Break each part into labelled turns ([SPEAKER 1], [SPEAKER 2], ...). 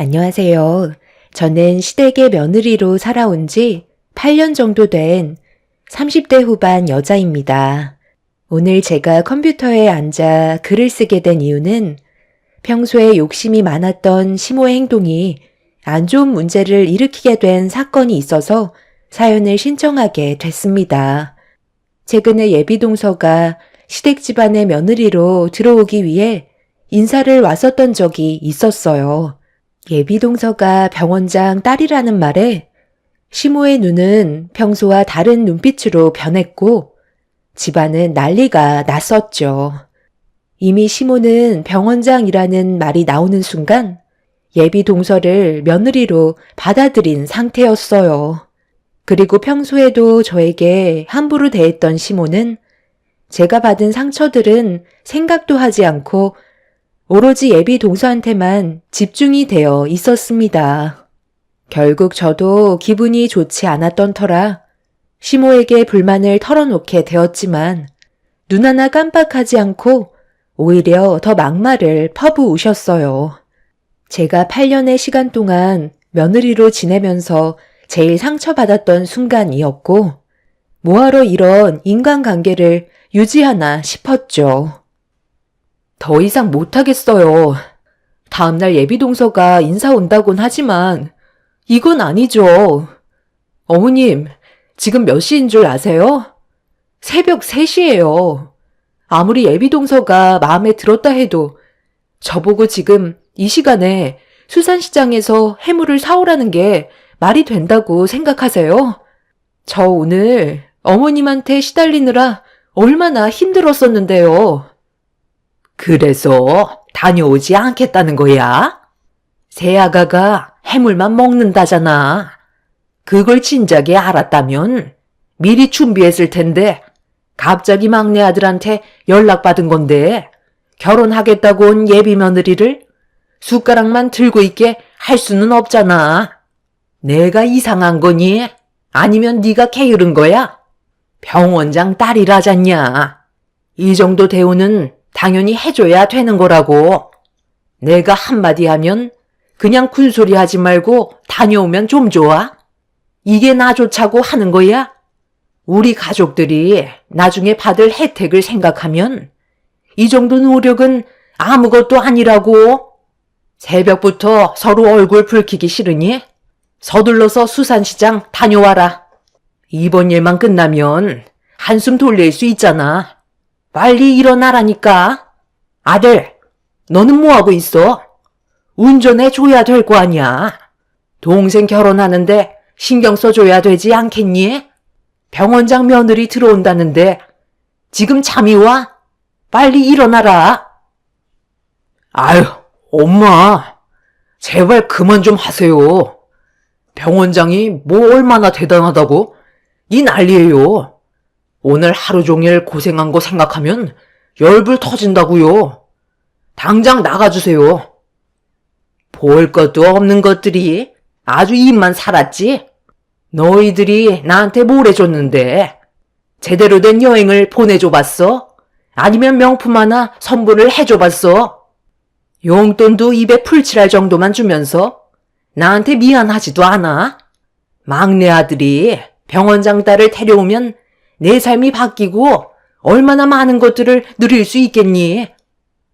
[SPEAKER 1] 안녕하세요. 저는 시댁의 며느리로 살아온 지 8년 정도 된 30대 후반 여자입니다. 오늘 제가 컴퓨터에 앉아 글을 쓰게 된 이유는 평소에 욕심이 많았던 시모의 행동이 안 좋은 문제를 일으키게 된 사건이 있어서 사연을 신청하게 됐습니다. 최근에 예비동서가 시댁 집안의 며느리로 들어오기 위해 인사를 왔었던 적이 있었어요. 예비동서가 병원장 딸이라는 말에 시모의 눈은 평소와 다른 눈빛으로 변했고 집안은 난리가 났었죠. 이미 시모는 병원장이라는 말이 나오는 순간 예비동서를 며느리로 받아들인 상태였어요. 그리고 평소에도 저에게 함부로 대했던 시모는 제가 받은 상처들은 생각도 하지 않고 오로지 예비 동서한테만 집중이 되어 있었습니다. 결국 저도 기분이 좋지 않았던 터라 시모에게 불만을 털어놓게 되었지만 눈 하나 깜빡하지 않고 오히려 더 막말을 퍼부으셨어요. 제가 8년의 시간 동안 며느리로 지내면서 제일 상처받았던 순간이었고 뭐하러 이런 인간관계를 유지하나 싶었죠. 더 이상 못하겠어요. 다음날 예비동서가 인사 온다곤 하지만 이건 아니죠. 어머님, 지금 몇 시인 줄 아세요? 새벽 3시예요. 아무리 예비동서가 마음에 들었다 해도 저보고 지금 이 시간에 수산시장에서 해물을 사오라는 게 말이 된다고 생각하세요? 저 오늘 어머님한테 시달리느라 얼마나 힘들었었는데요. 그래서 다녀오지 않겠다는 거야? 새아가가 해물만 먹는다잖아. 그걸 진작에 알았다면 미리 준비했을 텐데 갑자기 막내 아들한테 연락받은 건데 결혼하겠다고 온 예비 며느리를 숟가락만 들고 있게 할 수는 없잖아. 내가 이상한 거니? 아니면 네가 게으른 거야? 병원장 딸이라잖냐. 이 정도 대우는 당연히 해줘야 되는 거라고. 내가 한마디 하면 그냥 군소리 하지 말고 다녀오면 좀 좋아? 이게 나 좋자고 하는 거야? 우리 가족들이 나중에 받을 혜택을 생각하면 이 정도 노력은 아무것도 아니라고. 새벽부터 서로 얼굴 붉히기 싫으니 서둘러서 수산시장 다녀와라. 이번 일만 끝나면 한숨 돌릴 수 있잖아. 빨리 일어나라니까. 아들, 너는 뭐하고 있어? 운전해 줘야 될 거 아니야. 동생 결혼하는데 신경 써줘야 되지 않겠니? 병원장 며느리 들어온다는데 지금 잠이 와? 빨리 일어나라. 아유, 엄마. 제발 그만 좀 하세요. 병원장이 뭐 얼마나 대단하다고? 이 난리예요. 오늘 하루 종일 고생한 거 생각하면 열불 터진다고요. 당장 나가주세요. 볼 것도 없는 것들이 아주 입만 살았지? 너희들이 나한테 뭘 해줬는데 제대로 된 여행을 보내줘봤어? 아니면 명품 하나 선물을 해줘봤어? 용돈도 입에 풀칠할 정도만 주면서 나한테 미안하지도 않아? 막내 아들이 병원장 딸을 데려오면 내 삶이 바뀌고 얼마나 많은 것들을 누릴 수 있겠니?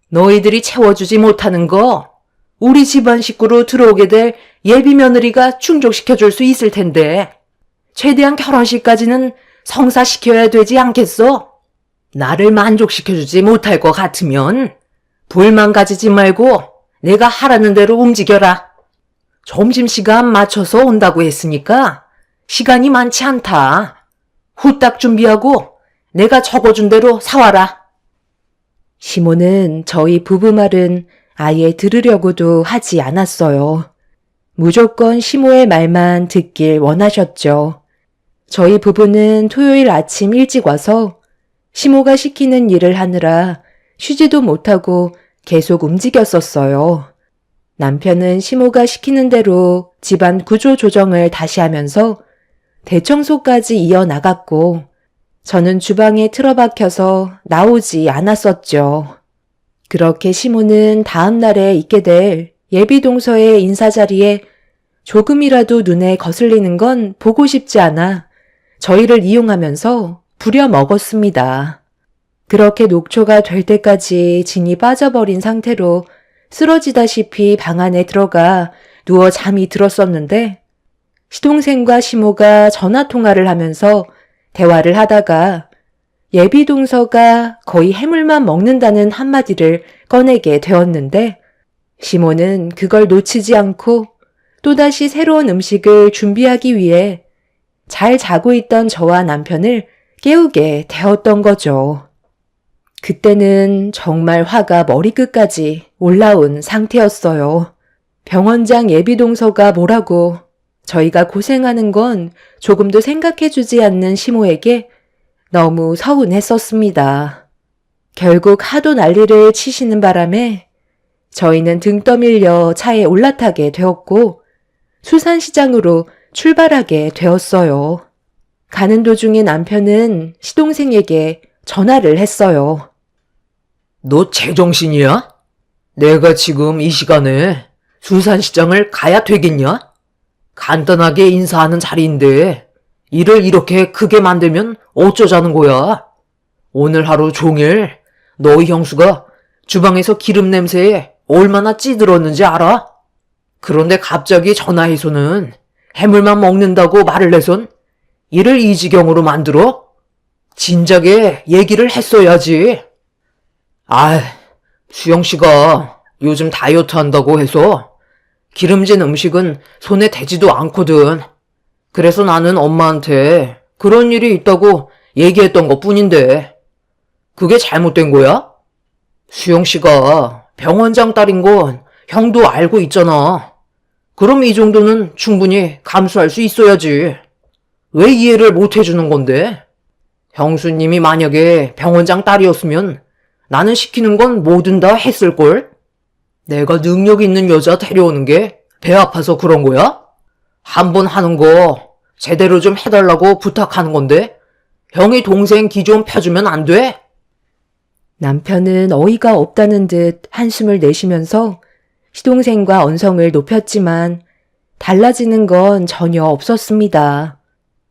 [SPEAKER 1] 너희들이 채워주지 못하는 거 우리 집안 식구로 들어오게 될 예비 며느리가 충족시켜줄 수 있을 텐데 최대한 결혼식까지는 성사시켜야 되지 않겠어? 나를 만족시켜주지 못할 것 같으면 불만 가지지 말고 내가 하라는 대로 움직여라. 점심시간 맞춰서 온다고 했으니까 시간이 많지 않다. 후딱 준비하고 내가 적어준 대로 사와라. 시모는 저희 부부 말은 아예 들으려고도 하지 않았어요. 무조건 시모의 말만 듣길 원하셨죠. 저희 부부는 토요일 아침 일찍 와서 시모가 시키는 일을 하느라 쉬지도 못하고 계속 움직였었어요. 남편은 시모가 시키는 대로 집안 구조 조정을 다시 하면서 대청소까지 이어나갔고 저는 주방에 틀어박혀서 나오지 않았었죠. 그렇게 시모는 다음 날에 있게 될 예비동서의 인사자리에 조금이라도 눈에 거슬리는 건 보고 싶지 않아 저희를 이용하면서 부려먹었습니다. 그렇게 녹초가 될 때까지 진이 빠져버린 상태로 쓰러지다시피 방 안에 들어가 누워 잠이 들었었는데 시동생과 시모가 전화통화를 하면서 대화를 하다가 예비동서가 거의 해물만 먹는다는 한마디를 꺼내게 되었는데 시모는 그걸 놓치지 않고 또다시 새로운 음식을 준비하기 위해 잘 자고 있던 저와 남편을 깨우게 되었던 거죠. 그때는 정말 화가 머리끝까지 올라온 상태였어요. 병원장 예비동서가 뭐라고 저희가 고생하는 건 조금도 생각해주지 않는 시모에게 너무 서운했었습니다. 결국 하도 난리를 치시는 바람에 저희는 등 떠밀려 차에 올라타게 되었고 수산시장으로 출발하게 되었어요. 가는 도중에 남편은 시동생에게 전화를 했어요.
[SPEAKER 2] 너 제정신이야? 내가 지금 이 시간에 수산시장을 가야 되겠냐? 간단하게 인사하는 자리인데 일을 이렇게 크게 만들면 어쩌자는 거야? 오늘 하루 종일 너희 형수가 주방에서 기름 냄새에 얼마나 찌들었는지 알아? 그런데 갑자기 전화해서는 해물만 먹는다고 말을 해선 일을 이 지경으로 만들어? 진작에 얘기를 했어야지. 수영씨가 요즘 다이어트 한다고 해서 기름진 음식은 손에 대지도 않거든. 그래서 나는 엄마한테 그런 일이 있다고 얘기했던 것 뿐인데 그게 잘못된 거야? 수영씨가 병원장 딸인 건 형도 알고 있잖아. 그럼 이 정도는 충분히 감수할 수 있어야지. 왜 이해를 못 해주는 건데? 형수님이 만약에 병원장 딸이었으면 나는 시키는 건 뭐든 다 했을걸? 내가 능력 있는 여자 데려오는 게 배 아파서 그런 거야? 한 번 하는 거 제대로 좀 해달라고 부탁하는 건데 형이 동생 기 좀 펴주면 안 돼?
[SPEAKER 1] 남편은 어이가 없다는 듯 한숨을 내쉬면서 시동생과 언성을 높였지만 달라지는 건 전혀 없었습니다.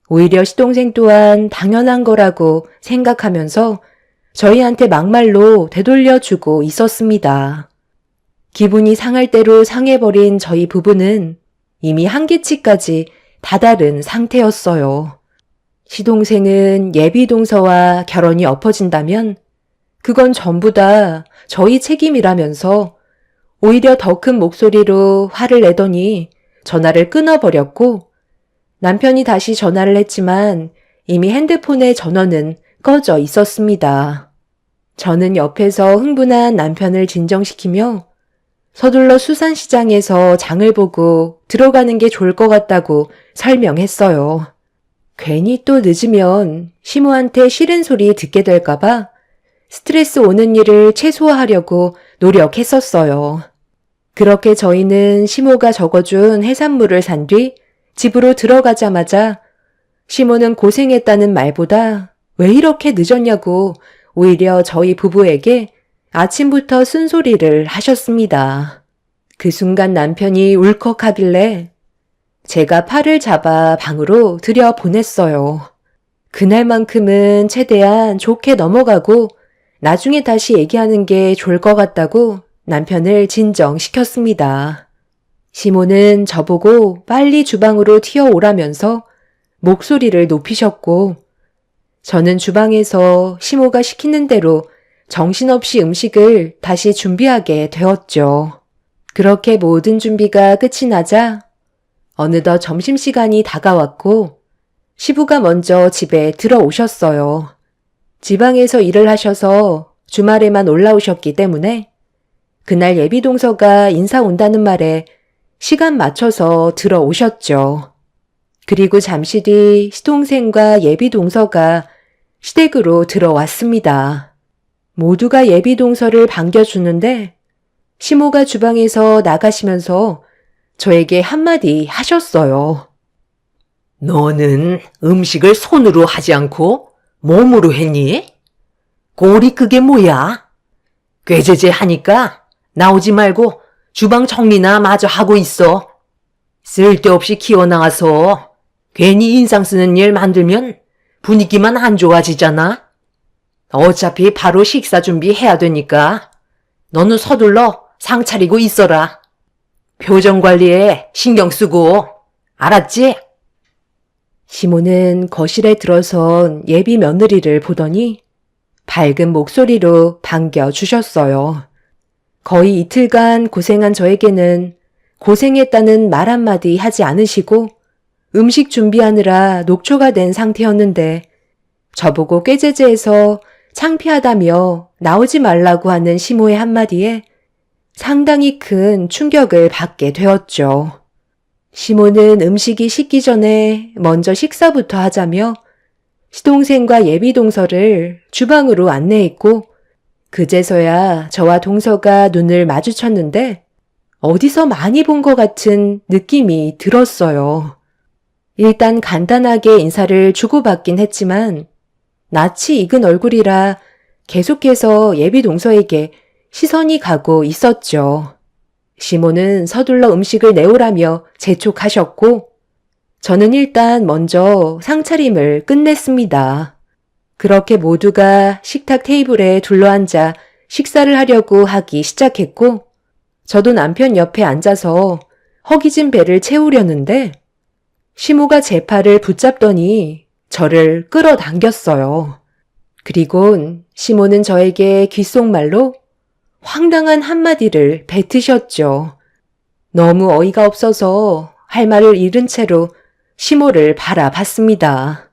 [SPEAKER 1] 오히려 시동생 또한 당연한 거라고 생각하면서 저희한테 막말로 되돌려주고 있었습니다. 기분이 상할 대로 상해버린 저희 부부는 이미 한계치까지 다다른 상태였어요. 시동생은 예비동서와 결혼이 엎어진다면 그건 전부 다 저희 책임이라면서 오히려 더 큰 목소리로 화를 내더니 전화를 끊어버렸고 남편이 다시 전화를 했지만 이미 핸드폰의 전원은 꺼져 있었습니다. 저는 옆에서 흥분한 남편을 진정시키며 서둘러 수산시장에서 장을 보고 들어가는 게 좋을 것 같다고 설명했어요. 괜히 또 늦으면 시모한테 싫은 소리 듣게 될까봐 스트레스 오는 일을 최소화하려고 노력했었어요. 그렇게 저희는 시모가 적어준 해산물을 산 뒤 집으로 들어가자마자 시모는 고생했다는 말보다 왜 이렇게 늦었냐고 오히려 저희 부부에게 아침부터 쓴소리를 하셨습니다. 그 순간 남편이 울컥하길래 제가 팔을 잡아 방으로 들여보냈어요. 그날만큼은 최대한 좋게 넘어가고 나중에 다시 얘기하는 게 좋을 것 같다고 남편을 진정시켰습니다. 시모는 저보고 빨리 주방으로 튀어오라면서 목소리를 높이셨고 저는 주방에서 시모가 시키는 대로 정신없이 음식을 다시 준비하게 되었죠. 그렇게 모든 준비가 끝이 나자 어느덧 점심시간이 다가왔고 시부가 먼저 집에 들어오셨어요. 지방에서 일을 하셔서 주말에만 올라오셨기 때문에 그날 예비동서가 인사 온다는 말에 시간 맞춰서 들어오셨죠. 그리고 잠시 뒤 시동생과 예비동서가 시댁으로 들어왔습니다. 모두가 예비동서를 반겨주는데 시모가 주방에서 나가시면서 저에게 한마디 하셨어요.
[SPEAKER 2] 너는 음식을 손으로 하지 않고 몸으로 했니? 꼴이 그게 뭐야? 꾀죄죄 하니까 나오지 말고 주방 정리나 마저 하고 있어. 쓸데없이 기어나와서 괜히 인상 쓰는 일 만들면 분위기만 안 좋아지잖아. 어차피 바로 식사 준비해야 되니까 너는 서둘러 상 차리고 있어라. 표정 관리에 신경 쓰고, 알았지?
[SPEAKER 1] 시모는 거실에 들어선 예비 며느리를 보더니 밝은 목소리로 반겨주셨어요. 거의 이틀간 고생한 저에게는 고생했다는 말 한마디 하지 않으시고 음식 준비하느라 녹초가 된 상태였는데 저보고 꾀제제해서 창피하다며 나오지 말라고 하는 시모의 한마디에 상당히 큰 충격을 받게 되었죠. 시모는 음식이 식기 전에 먼저 식사부터 하자며 시동생과 예비동서를 주방으로 안내했고 그제서야 저와 동서가 눈을 마주쳤는데 어디서 많이 본 것 같은 느낌이 들었어요. 일단 간단하게 인사를 주고받긴 했지만 낯이 익은 얼굴이라 계속해서 예비동서에게 시선이 가고 있었죠. 시모는 서둘러 음식을 내오라며 재촉하셨고 저는 일단 먼저 상차림을 끝냈습니다. 그렇게 모두가 식탁 테이블에 둘러앉아 식사를 하려고 하기 시작했고 저도 남편 옆에 앉아서 허기진 배를 채우려는데 시모가 제 팔을 붙잡더니 저를 끌어당겼어요. 그리곤 시모는 저에게 귓속말로 황당한 한마디를 뱉으셨죠. 너무 어이가 없어서 할 말을 잃은 채로 시모를 바라봤습니다.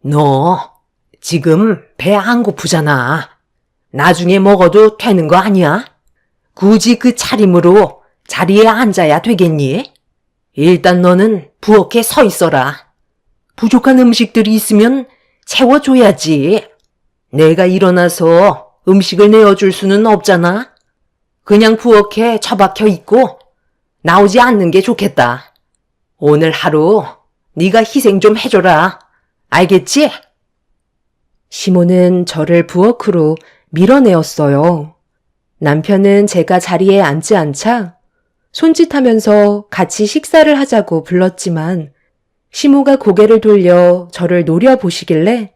[SPEAKER 2] 너 지금 배 안 고프잖아. 나중에 먹어도 되는 거 아니야? 굳이 그 차림으로 자리에 앉아야 되겠니? 일단 너는 부엌에 서 있어라. 부족한 음식들이 있으면 채워줘야지. 내가 일어나서 음식을 내어줄 수는 없잖아. 그냥 부엌에 처박혀 있고 나오지 않는 게 좋겠다. 오늘 하루 네가 희생 좀 해줘라. 알겠지?
[SPEAKER 1] 시모는 저를 부엌으로 밀어내었어요. 남편은 제가 자리에 앉지 않자 손짓하면서 같이 식사를 하자고 불렀지만 시모가 고개를 돌려 저를 노려보시길래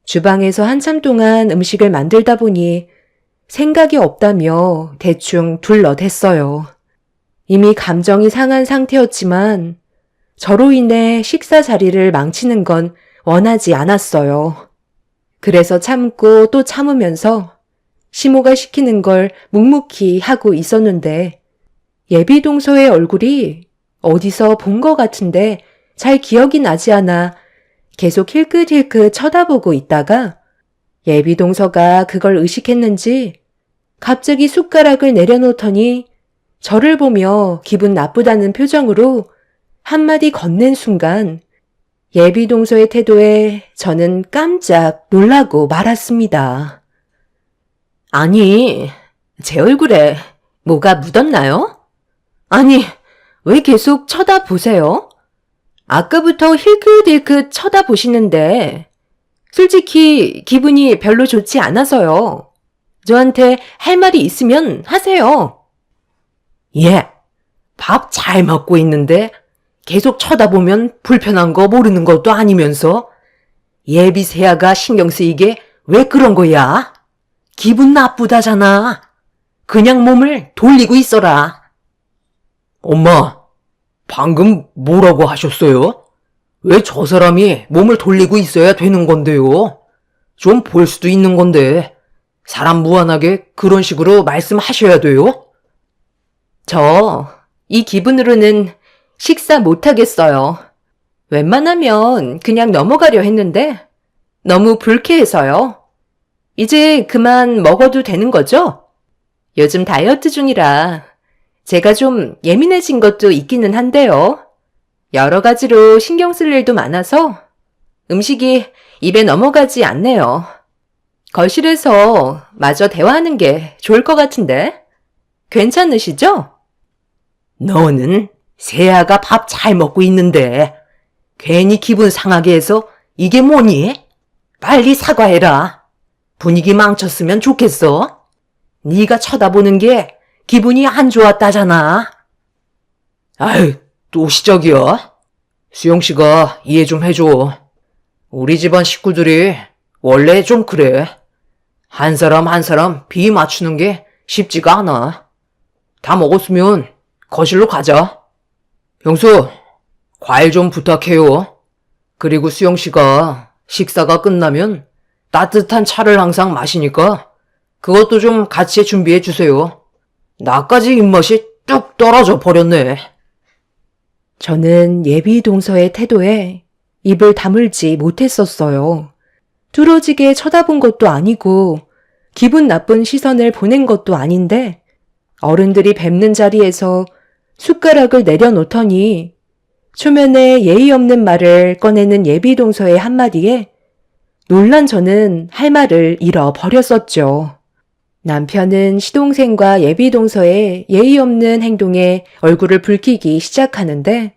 [SPEAKER 1] 주방에서 한참 동안 음식을 만들다 보니 생각이 없다며 대충 둘러댔어요. 이미 감정이 상한 상태였지만 저로 인해 식사 자리를 망치는 건 원하지 않았어요. 그래서 참고 또 참으면서 시모가 시키는 걸 묵묵히 하고 있었는데 예비동서의 얼굴이 어디서 본 것 같은데 잘 기억이 나지 않아 계속 힐끗힐끗 쳐다보고 있다가 예비동서가 그걸 의식했는지 갑자기 숟가락을 내려놓더니 저를 보며 기분 나쁘다는 표정으로 한마디 건넨 순간 예비동서의 태도에 저는 깜짝 놀라고 말았습니다.
[SPEAKER 2] 아니, 제 얼굴에 뭐가 묻었나요? 아니, 왜 계속 쳐다보세요? 아까부터 힐끗힐끗 쳐다보시는데 솔직히 기분이 별로 좋지 않아서요. 저한테 할 말이 있으면 하세요. 예, 밥 잘 먹고 있는데 계속 쳐다보면 불편한 거 모르는 것도 아니면서 예비 세아가 신경 쓰이게 왜 그런 거야? 기분 나쁘다잖아. 그냥 몸을 돌리고 있어라. 엄마, 방금 뭐라고 하셨어요? 왜 저 사람이 몸을 돌리고 있어야 되는 건데요? 좀 볼 수도 있는 건데 사람 무한하게 그런 식으로 말씀하셔야 돼요?
[SPEAKER 1] 이 기분으로는 식사 못하겠어요. 웬만하면 그냥 넘어가려 했는데 너무 불쾌해서요. 이제 그만 먹어도 되는 거죠? 요즘 다이어트 중이라 제가 좀 예민해진 것도 있기는 한데요. 여러 가지로 신경 쓸 일도 많아서 음식이 입에 넘어가지 않네요. 거실에서 마저 대화하는 게 좋을 것 같은데 괜찮으시죠?
[SPEAKER 2] 너는 세아가 밥 잘 먹고 있는데 괜히 기분 상하게 해서 이게 뭐니? 빨리 사과해라. 분위기 망쳤으면 좋겠어. 네가 쳐다보는 게
[SPEAKER 1] 기분이 안 좋았다잖아.
[SPEAKER 2] 아유, 또 시작이야? 수영씨가 이해 좀 해줘. 우리 집안 식구들이 원래 좀 그래. 한 사람 한 사람 비 맞추는 게 쉽지가 않아. 다 먹었으면 거실로 가자. 형수, 과일 좀 부탁해요. 그리고 수영씨가 식사가 끝나면 따뜻한 차를 항상 마시니까 그것도 좀 같이 준비해 주세요. 나까지 입맛이 뚝 떨어져 버렸네.
[SPEAKER 1] 저는 예비 동서의 태도에 입을 다물지 못했었어요. 뚫어지게 쳐다본 것도 아니고 기분 나쁜 시선을 보낸 것도 아닌데 어른들이 뵙는 자리에서 숟가락을 내려놓더니 초면에 예의 없는 말을 꺼내는 예비 동서의 한마디에 놀란 저는 할 말을 잃어버렸었죠. 남편은 시동생과 예비 동서의 예의 없는 행동에 얼굴을 붉히기 시작하는데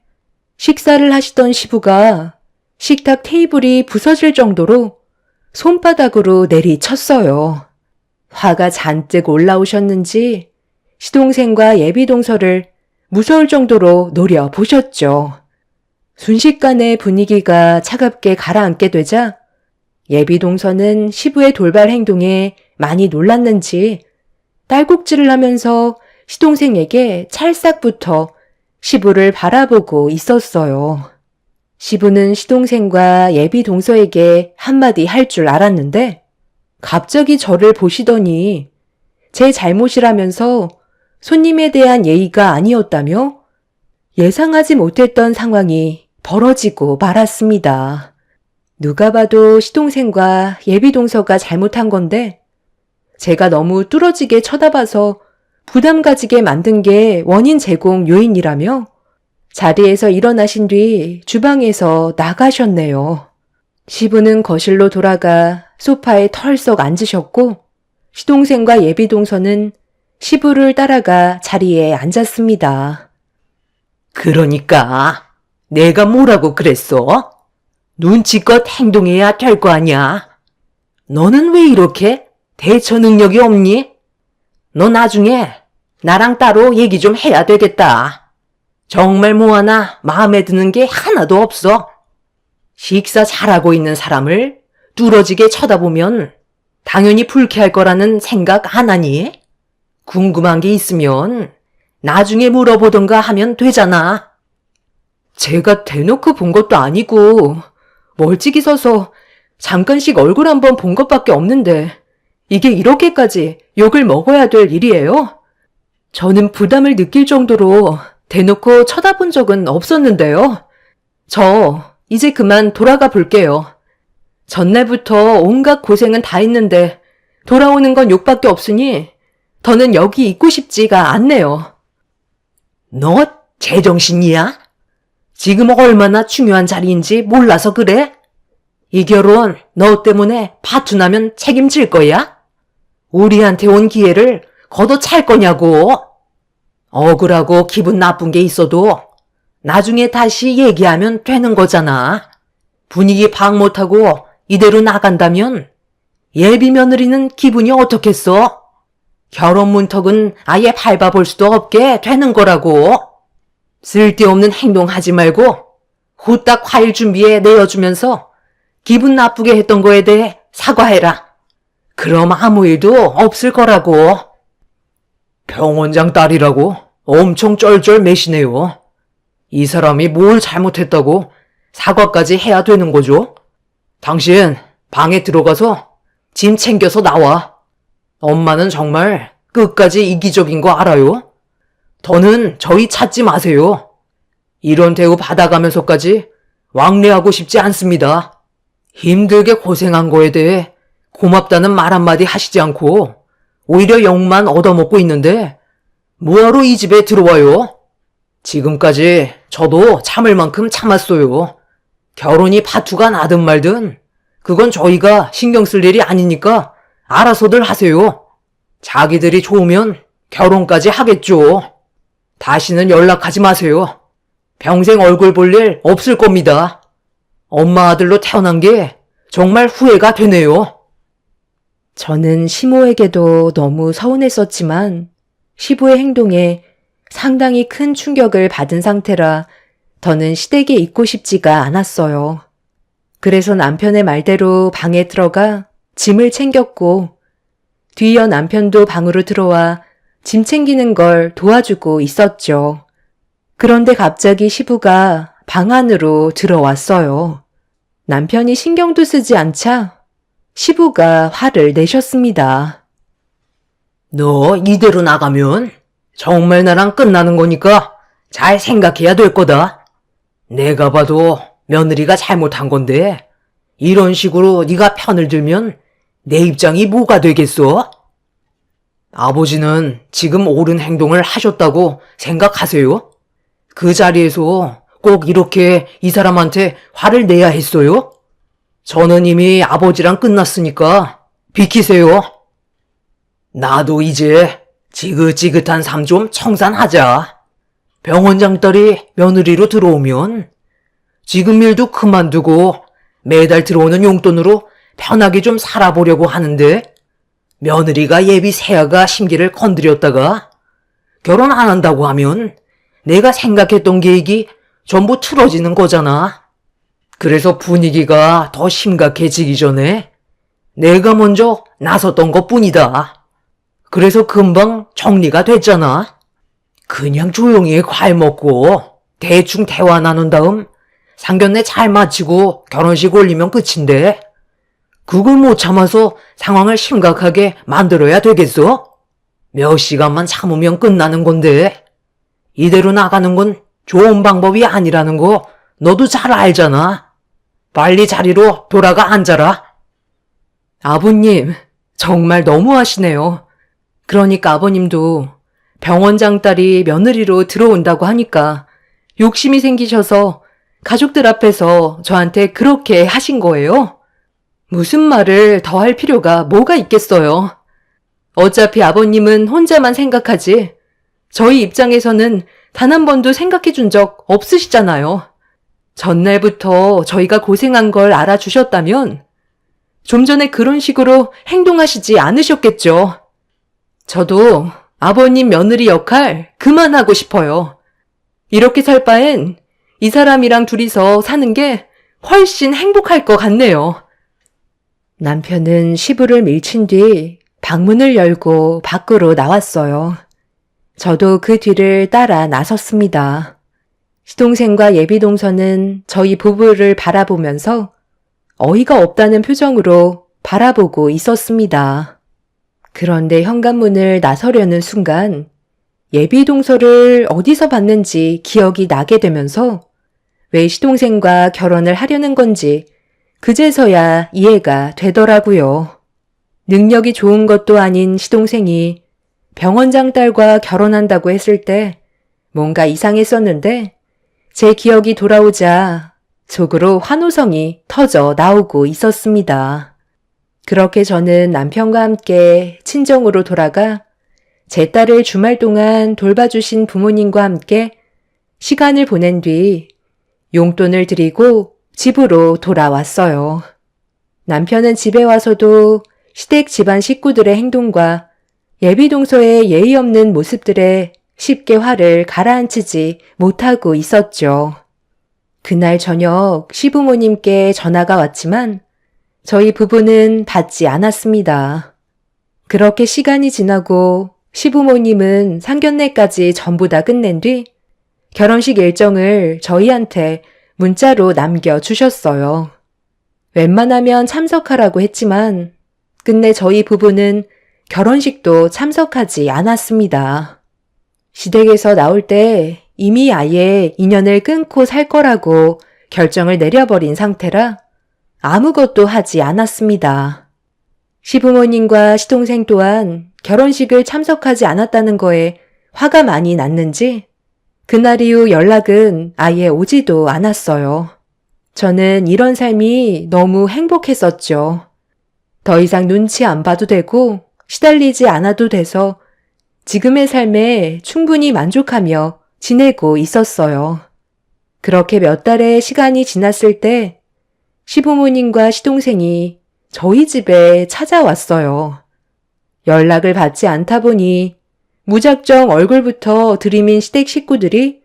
[SPEAKER 1] 식사를 하시던 시부가 식탁 테이블이 부서질 정도로 손바닥으로 내리쳤어요. 화가 잔뜩 올라오셨는지 시동생과 예비 동서를 무서울 정도로 노려보셨죠. 순식간에 분위기가 차갑게 가라앉게 되자 예비 동서는 시부의 돌발 행동에 많이 놀랐는지 딸꾹질을 하면서 시동생에게 찰싹부터 시부를 바라보고 있었어요. 시부는 시동생과 예비 동서에게 한마디 할 줄 알았는데 갑자기 저를 보시더니 제 잘못이라면서 손님에 대한 예의가 아니었다며 예상하지 못했던 상황이 벌어지고 말았습니다. 누가 봐도 시동생과 예비 동서가 잘못한 건데 제가 너무 뚫어지게 쳐다봐서 부담 가지게 만든 게 원인 제공 요인이라며 자리에서 일어나신 뒤 주방에서 나가셨네요. 시부는 거실로 돌아가 소파에 털썩 앉으셨고 시동생과 예비 동서는 시부를 따라가 자리에 앉았습니다.
[SPEAKER 2] 그러니까 내가 뭐라고 그랬어? 눈치껏 행동해야 될 거 아니야. 너는 왜 이렇게 대처 능력이 없니? 너 나중에 나랑 따로 얘기 좀 해야 되겠다. 정말 뭐 하나 마음에 드는 게 하나도 없어. 식사 잘하고 있는 사람을 뚫어지게 쳐다보면 당연히 불쾌할 거라는 생각 안 하니? 궁금한 게 있으면 나중에 물어보던가 하면 되잖아.
[SPEAKER 1] 제가 대놓고 본 것도 아니고 멀찍이 서서 잠깐씩 얼굴 한번 본 것밖에 없는데 이게 이렇게까지 욕을 먹어야 될 일이에요? 저는 부담을 느낄 정도로 대놓고 쳐다본 적은 없었는데요. 저 이제 그만 돌아가 볼게요. 전날부터 온갖 고생은 다 했는데 돌아오는 건 욕밖에 없으니 더는 여기 있고 싶지가 않네요.
[SPEAKER 2] 너 제정신이야? 지금 얼마나 중요한 자리인지 몰라서 그래? 이 결혼 너 때문에 파투나면 책임질 거야? 우리한테 온 기회를 걷어찰 거냐고? 억울하고 기분 나쁜 게 있어도 나중에 다시 얘기하면 되는 거잖아. 분위기 파악 못하고 이대로 나간다면 예비 며느리는 기분이 어떻겠어? 결혼 문턱은 아예 밟아볼 수도 없게 되는 거라고. 쓸데없는 행동하지 말고 후딱 과일 준비해 내어주면서 기분 나쁘게 했던 거에 대해 사과해라. 그럼 아무 일도 없을 거라고. 병원장 딸이라고 엄청 쩔쩔 매시네요. 이 사람이 뭘 잘못했다고 사과까지 해야 되는 거죠? 당신 방에 들어가서 짐 챙겨서 나와. 엄마는 정말 끝까지 이기적인 거 알아요? 더는 저희 찾지 마세요. 이런 대우 받아가면서까지 왕래하고 싶지 않습니다. 힘들게 고생한 거에 대해 고맙다는 말 한마디 하시지 않고 오히려 욕만 얻어먹고 있는데 뭐하러 이 집에 들어와요? 지금까지 저도 참을 만큼 참았어요. 결혼이 파투가 나든 말든 그건 저희가 신경 쓸 일이 아니니까 알아서들 하세요. 자기들이 좋으면 결혼까지 하겠죠. 다시는 연락하지 마세요. 평생 얼굴 볼 일 없을 겁니다. 엄마 아들로 태어난 게 정말 후회가 되네요.
[SPEAKER 1] 저는 시모에게도 너무 서운했었지만 시부의 행동에 상당히 큰 충격을 받은 상태라 더는 시댁에 있고 싶지가 않았어요. 그래서 남편의 말대로 방에 들어가 짐을 챙겼고 뒤이어 남편도 방으로 들어와 짐 챙기는 걸 도와주고 있었죠. 그런데 갑자기 시부가 방 안으로 들어왔어요. 남편이 신경도 쓰지 않자 시부가 화를 내셨습니다.
[SPEAKER 2] 너 이대로 나가면 정말 나랑 끝나는 거니까 잘 생각해야 될 거다. 내가 봐도 며느리가 잘못한 건데 이런 식으로 네가 편을 들면 내 입장이 뭐가 되겠어? 아버지는 지금 옳은 행동을 하셨다고 생각하세요? 그 자리에서 꼭 이렇게 이 사람한테 화를 내야 했어요? 저는 이미 아버지랑 끝났으니까 비키세요. 나도 이제 지긋지긋한 삶 좀 청산하자. 병원장 딸이 며느리로 들어오면 지금 일도 그만두고 매달 들어오는 용돈으로 편하게 좀 살아보려고 하는데 며느리가 예비 새아가 심기를 건드렸다가 결혼 안 한다고 하면 내가 생각했던 계획이 전부 틀어지는 거잖아. 그래서 분위기가 더 심각해지기 전에 내가 먼저 나섰던 것뿐이다. 그래서 금방 정리가 됐잖아. 그냥 조용히 과일 먹고 대충 대화 나눈 다음 상견례 잘 마치고 결혼식 올리면 끝인데 그걸 못 참아서 상황을 심각하게 만들어야 되겠어? 몇 시간만 참으면 끝나는 건데 이대로 나가는 건 좋은 방법이 아니라는 거 너도 잘 알잖아. 빨리 자리로 돌아가 앉아라.
[SPEAKER 1] 아버님, 정말 너무하시네요. 그러니까 아버님도 병원장 딸이 며느리로 들어온다고 하니까 욕심이 생기셔서 가족들 앞에서 저한테 그렇게 하신 거예요? 무슨 말을 더 할 필요가 뭐가 있겠어요. 어차피 아버님은 혼자만 생각하지 저희 입장에서는 단 한 번도 생각해 준 적 없으시잖아요. 전날부터 저희가 고생한 걸 알아주셨다면 좀 전에 그런 식으로 행동하시지 않으셨겠죠. 저도 아버님 며느리 역할 그만하고 싶어요. 이렇게 살 바엔 이 사람이랑 둘이서 사는 게 훨씬 행복할 것 같네요. 남편은 시부를 밀친 뒤 방문을 열고 밖으로 나왔어요. 저도 그 뒤를 따라 나섰습니다. 시동생과 예비동서는 저희 부부를 바라보면서 어이가 없다는 표정으로 바라보고 있었습니다. 그런데 현관문을 나서려는 순간 예비동서를 어디서 봤는지 기억이 나게 되면서 왜 시동생과 결혼을 하려는 건지 그제서야 이해가 되더라고요. 능력이 좋은 것도 아닌 시동생이 병원장 딸과 결혼한다고 했을 때 뭔가 이상했었는데 제 기억이 돌아오자 속으로 환호성이 터져 나오고 있었습니다. 그렇게 저는 남편과 함께 친정으로 돌아가 제 딸을 주말 동안 돌봐주신 부모님과 함께 시간을 보낸 뒤 용돈을 드리고 집으로 돌아왔어요. 남편은 집에 와서도 시댁 집안 식구들의 행동과 예비동서의 예의 없는 모습들에 쉽게 화를 가라앉히지 못하고 있었죠. 그날 저녁 시부모님께 전화가 왔지만 저희 부부는 받지 않았습니다. 그렇게 시간이 지나고 시부모님은 상견례까지 전부 다 끝낸 뒤 결혼식 일정을 저희한테 문자로 남겨주셨어요. 웬만하면 참석하라고 했지만 끝내 저희 부부는 결혼식도 참석하지 않았습니다. 시댁에서 나올 때 이미 아예 인연을 끊고 살 거라고 결정을 내려버린 상태라 아무것도 하지 않았습니다. 시부모님과 시동생 또한 결혼식을 참석하지 않았다는 거에 화가 많이 났는지 그날 이후 연락은 아예 오지도 않았어요. 저는 이런 삶이 너무 행복했었죠. 더 이상 눈치 안 봐도 되고 시달리지 않아도 돼서 지금의 삶에 충분히 만족하며 지내고 있었어요. 그렇게 몇 달의 시간이 지났을 때 시부모님과 시동생이 저희 집에 찾아왔어요. 연락을 받지 않다 보니 무작정 얼굴부터 들이민 시댁 식구들이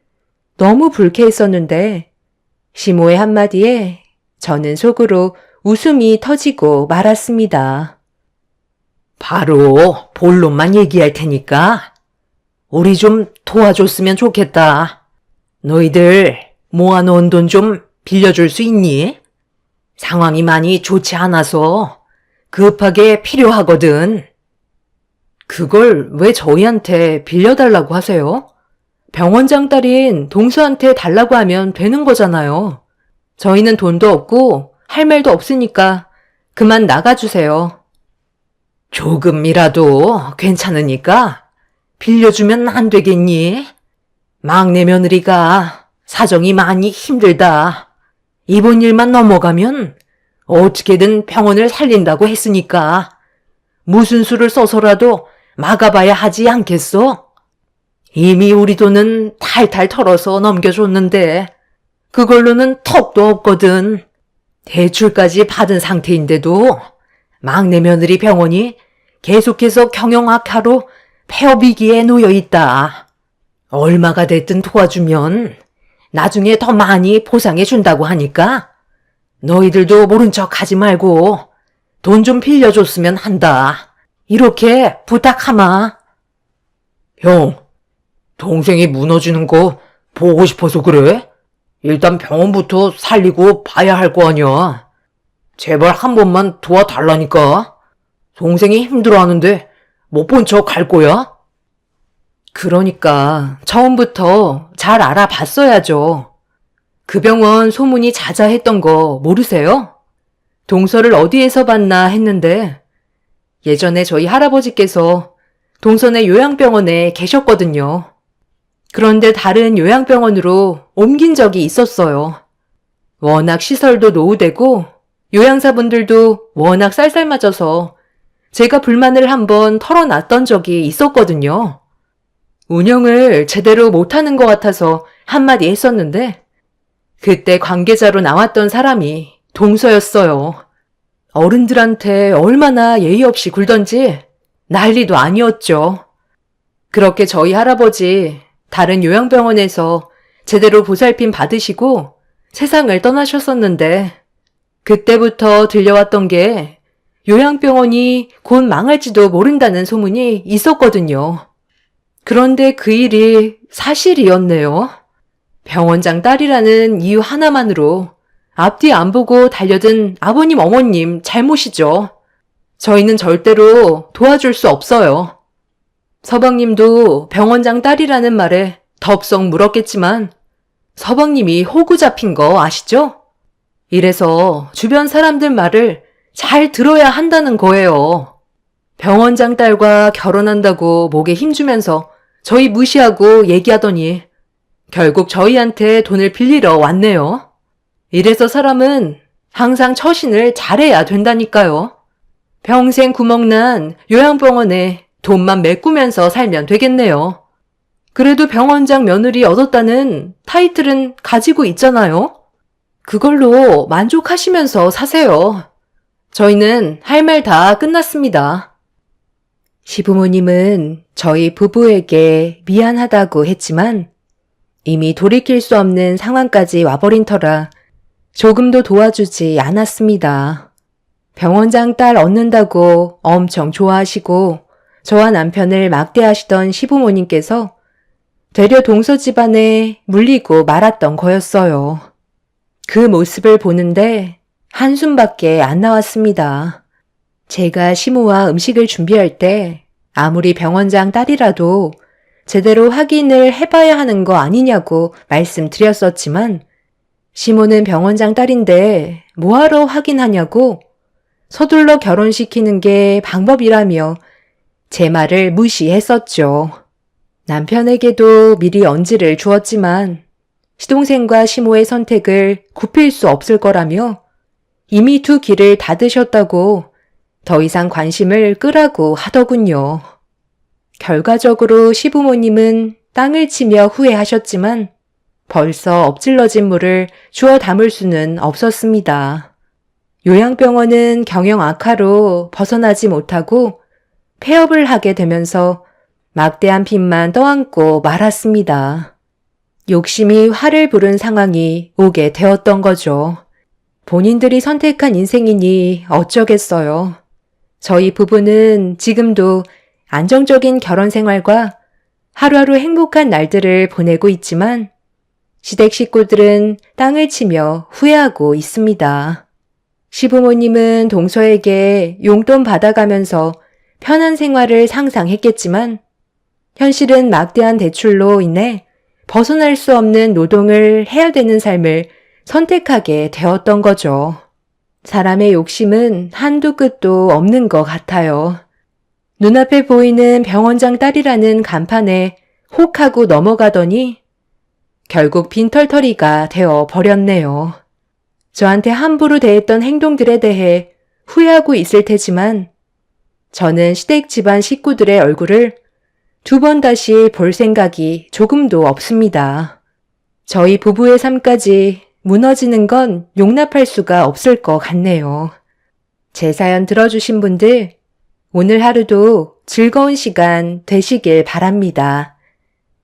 [SPEAKER 1] 너무 불쾌했었는데 시모의 한마디에 저는 속으로 웃음이 터지고 말았습니다.
[SPEAKER 2] 바로 본론만 얘기할 테니까 우리 좀 도와줬으면 좋겠다. 너희들 모아놓은 돈 좀 빌려줄 수 있니? 상황이 많이 좋지 않아서 급하게 필요하거든.
[SPEAKER 1] 그걸 왜 저희한테 빌려달라고 하세요? 병원장 딸인 동수한테 달라고 하면 되는 거잖아요. 저희는 돈도 없고 할 말도 없으니까 그만 나가주세요.
[SPEAKER 2] 조금이라도 괜찮으니까 빌려주면 안 되겠니? 막내 며느리가 사정이 많이 힘들다. 이번 일만 넘어가면 어떻게든 병원을 살린다고 했으니까 무슨 수를 써서라도 막아봐야 하지 않겠어? 이미 우리 돈은 탈탈 털어서 넘겨줬는데 그걸로는 턱도 없거든. 대출까지 받은 상태인데도 막내 며느리 병원이 계속해서 경영 악화로 폐업 위기에 놓여 있다. 얼마가 됐든 도와주면 나중에 더 많이 보상해 준다고 하니까 너희들도 모른 척 하지 말고 돈 좀 빌려줬으면 한다. 이렇게 부탁하마. 형, 동생이 무너지는 거 보고 싶어서 그래? 일단 병원부터 살리고 봐야 할 거 아니야. 제발 한 번만 도와달라니까. 동생이 힘들어하는데 못 본 척 할 거야?
[SPEAKER 1] 그러니까 처음부터 잘 알아봤어야죠. 그 병원 소문이 자자했던 거 모르세요? 동서를 어디에서 봤나 했는데 예전에 저희 할아버지께서 동선의 요양병원에 계셨거든요. 그런데 다른 요양병원으로 옮긴 적이 있었어요. 워낙 시설도 노후되고 요양사분들도 워낙 쌀쌀맞아서 제가 불만을 한번 털어놨던 적이 있었거든요. 운영을 제대로 못하는 것 같아서 한마디 했었는데 그때 관계자로 나왔던 사람이 동서였어요. 어른들한테 얼마나 예의 없이 굴던지 난리도 아니었죠. 그렇게 저희 할아버지 다른 요양병원에서 제대로 보살핌 받으시고 세상을 떠나셨었는데 그때부터 들려왔던 게 요양병원이 곧 망할지도 모른다는 소문이 있었거든요. 그런데 그 일이 사실이었네요. 병원장 딸이라는 이유 하나만으로 앞뒤 안 보고 달려든 아버님 어머님 잘못이죠. 저희는 절대로 도와줄 수 없어요. 서방님도 병원장 딸이라는 말에 덥석 물었겠지만 서방님이 호구 잡힌 거 아시죠? 이래서 주변 사람들 말을 잘 들어야 한다는 거예요. 병원장 딸과 결혼한다고 목에 힘주면서 저희 무시하고 얘기하더니 결국 저희한테 돈을 빌리러 왔네요. 이래서 사람은 항상 처신을 잘해야 된다니까요. 평생 구멍난 요양병원에 돈만 메꾸면서 살면 되겠네요. 그래도 병원장 며느리 얻었다는 타이틀은 가지고 있잖아요. 그걸로 만족하시면서 사세요. 저희는 할 말 다 끝났습니다. 시부모님은 저희 부부에게 미안하다고 했지만 이미 돌이킬 수 없는 상황까지 와버린 터라 조금도 도와주지 않았습니다. 병원장 딸 얻는다고 엄청 좋아하시고 저와 남편을 막대하시던 시부모님께서 되려 동서 집안에 물리고 말았던 거였어요. 그 모습을 보는데 한숨밖에 안 나왔습니다. 제가 시모와 음식을 준비할 때 아무리 병원장 딸이라도 제대로 확인을 해봐야 하는 거 아니냐고 말씀드렸었지만 시모는 병원장 딸인데 뭐하러 확인하냐고 서둘러 결혼시키는 게 방법이라며 제 말을 무시했었죠. 남편에게도 미리 언지를 주었지만 시동생과 시모의 선택을 굽힐 수 없을 거라며 이미 두 길을 닫으셨다고 더 이상 관심을 끄라고 하더군요. 결과적으로 시부모님은 땅을 치며 후회하셨지만 벌써 엎질러진 물을 주워 담을 수는 없었습니다. 요양병원은 경영 악화로 벗어나지 못하고 폐업을 하게 되면서 막대한 빚만 떠안고 말았습니다. 욕심이 화를 부른 상황이 오게 되었던 거죠. 본인들이 선택한 인생이니 어쩌겠어요. 저희 부부는 지금도 안정적인 결혼 생활과 하루하루 행복한 날들을 보내고 있지만 시댁 식구들은 땅을 치며 후회하고 있습니다. 시부모님은 동서에게 용돈 받아가면서 편한 생활을 상상했겠지만 현실은 막대한 대출로 인해 벗어날 수 없는 노동을 해야 되는 삶을 선택하게 되었던 거죠. 사람의 욕심은 한두 끝도 없는 것 같아요. 눈앞에 보이는 병원장 딸이라는 간판에 혹하고 넘어가더니 결국 빈털터리가 되어 버렸네요. 저한테 함부로 대했던 행동들에 대해 후회하고 있을 테지만 저는 시댁 집안 식구들의 얼굴을 두 번 다시 볼 생각이 조금도 없습니다. 저희 부부의 삶까지 무너지는 건 용납할 수가 없을 것 같네요. 제 사연 들어주신 분들, 오늘 하루도 즐거운 시간 되시길 바랍니다.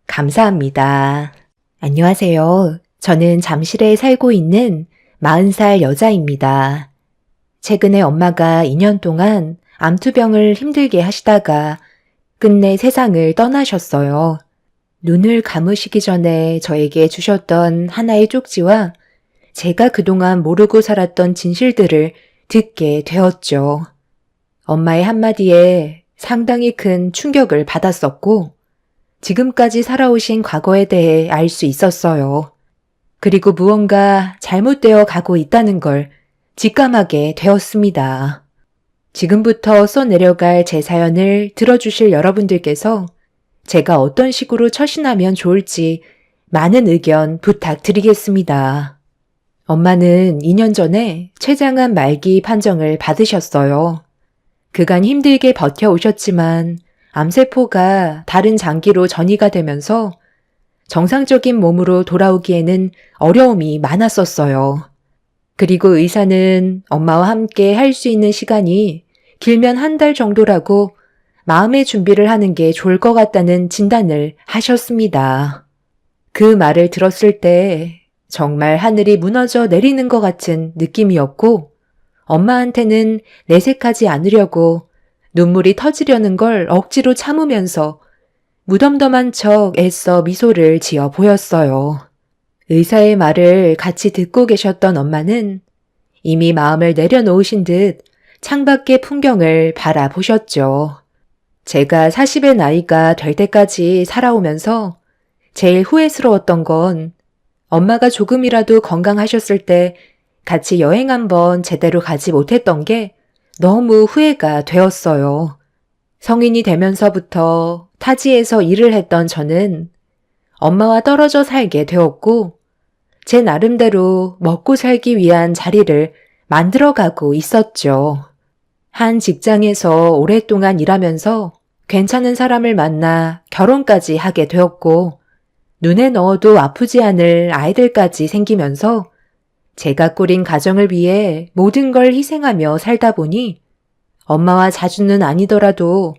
[SPEAKER 1] 감사합니다. 안녕하세요. 저는 잠실에 살고 있는 40살 여자입니다. 최근에 엄마가 2년 동안 암투병을 힘들게 하시다가 끝내 세상을 떠나셨어요. 눈을 감으시기 전에 저에게 주셨던 하나의 쪽지와 제가 그동안 모르고 살았던 진실들을 듣게 되었죠. 엄마의 한마디에 상당히 큰 충격을 받았었고 지금까지 살아오신 과거에 대해 알 수 있었어요. 그리고 무언가 잘못되어 가고 있다는 걸 직감하게 되었습니다. 지금부터 써내려갈 제 사연을 들어주실 여러분들께서 제가 어떤 식으로 처신하면 좋을지 많은 의견 부탁드리겠습니다. 엄마는 2년 전에 췌장암 말기 판정을 받으셨어요. 그간 힘들게 버텨오셨지만 암세포가 다른 장기로 전이가 되면서 정상적인 몸으로 돌아오기에는 어려움이 많았었어요. 그리고 의사는 엄마와 함께 할 수 있는 시간이 길면 1달 정도라고 마음의 준비를 하는 게 좋을 것 같다는 진단을 하셨습니다. 그 말을 들었을 때 정말 하늘이 무너져 내리는 것 같은 느낌이었고 엄마한테는 내색하지 않으려고 눈물이 터지려는 걸 억지로 참으면서 무덤덤한 척 애써 미소를 지어 보였어요. 의사의 말을 같이 듣고 계셨던 엄마는 이미 마음을 내려놓으신 듯 창밖의 풍경을 바라보셨죠. 제가 40의 나이가 될 때까지 살아오면서 제일 후회스러웠던 건 엄마가 조금이라도 건강하셨을 때 같이 여행 한번 제대로 가지 못했던 게 너무 후회가 되었어요. 성인이 되면서부터 타지에서 일을 했던 저는 엄마와 떨어져 살게 되었고 제 나름대로 먹고 살기 위한 자리를 만들어가고 있었죠. 한 직장에서 오랫동안 일하면서 괜찮은 사람을 만나 결혼까지 하게 되었고 눈에 넣어도 아프지 않을 아이들까지 생기면서 제가 꾸린 가정을 위해 모든 걸 희생하며 살다 보니 엄마와 자주는 아니더라도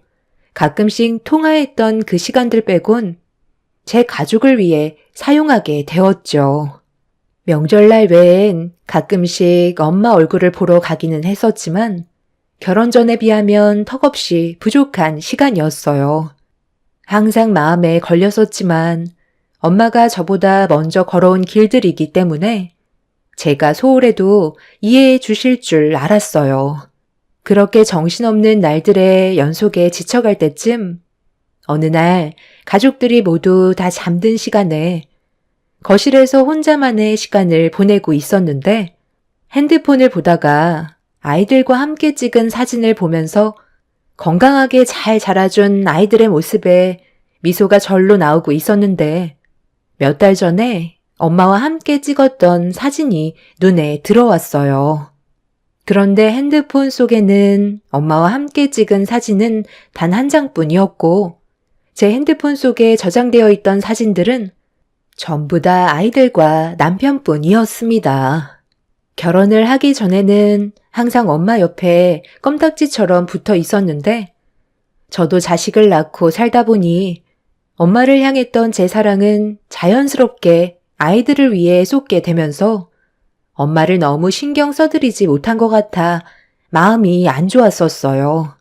[SPEAKER 1] 가끔씩 통화했던 그 시간들 빼곤 제 가족을 위해 사용하게 되었죠. 명절날 외엔 가끔씩 엄마 얼굴을 보러 가기는 했었지만 결혼 전에 비하면 턱없이 부족한 시간이었어요. 항상 마음에 걸렸었지만 엄마가 저보다 먼저 걸어온 길들이기 때문에 제가 소홀해도 이해해 주실 줄 알았어요. 그렇게 정신없는 날들의 연속에 지쳐갈 때쯤 어느 날 가족들이 모두 다 잠든 시간에 거실에서 혼자만의 시간을 보내고 있었는데 핸드폰을 보다가 아이들과 함께 찍은 사진을 보면서 건강하게 잘 자라준 아이들의 모습에 미소가 절로 나오고 있었는데 몇 달 전에 엄마와 함께 찍었던 사진이 눈에 들어왔어요. 그런데 핸드폰 속에는 엄마와 함께 찍은 사진은 단 한 장뿐이었고 제 핸드폰 속에 저장되어 있던 사진들은 전부 다 아이들과 남편뿐이었습니다. 결혼을 하기 전에는 항상 엄마 옆에 껌딱지처럼 붙어 있었는데 저도 자식을 낳고 살다 보니 엄마를 향했던 제 사랑은 자연스럽게 아이들을 위해 쏟게 되면서 엄마를 너무 신경 써드리지 못한 것 같아 마음이 안 좋았었어요.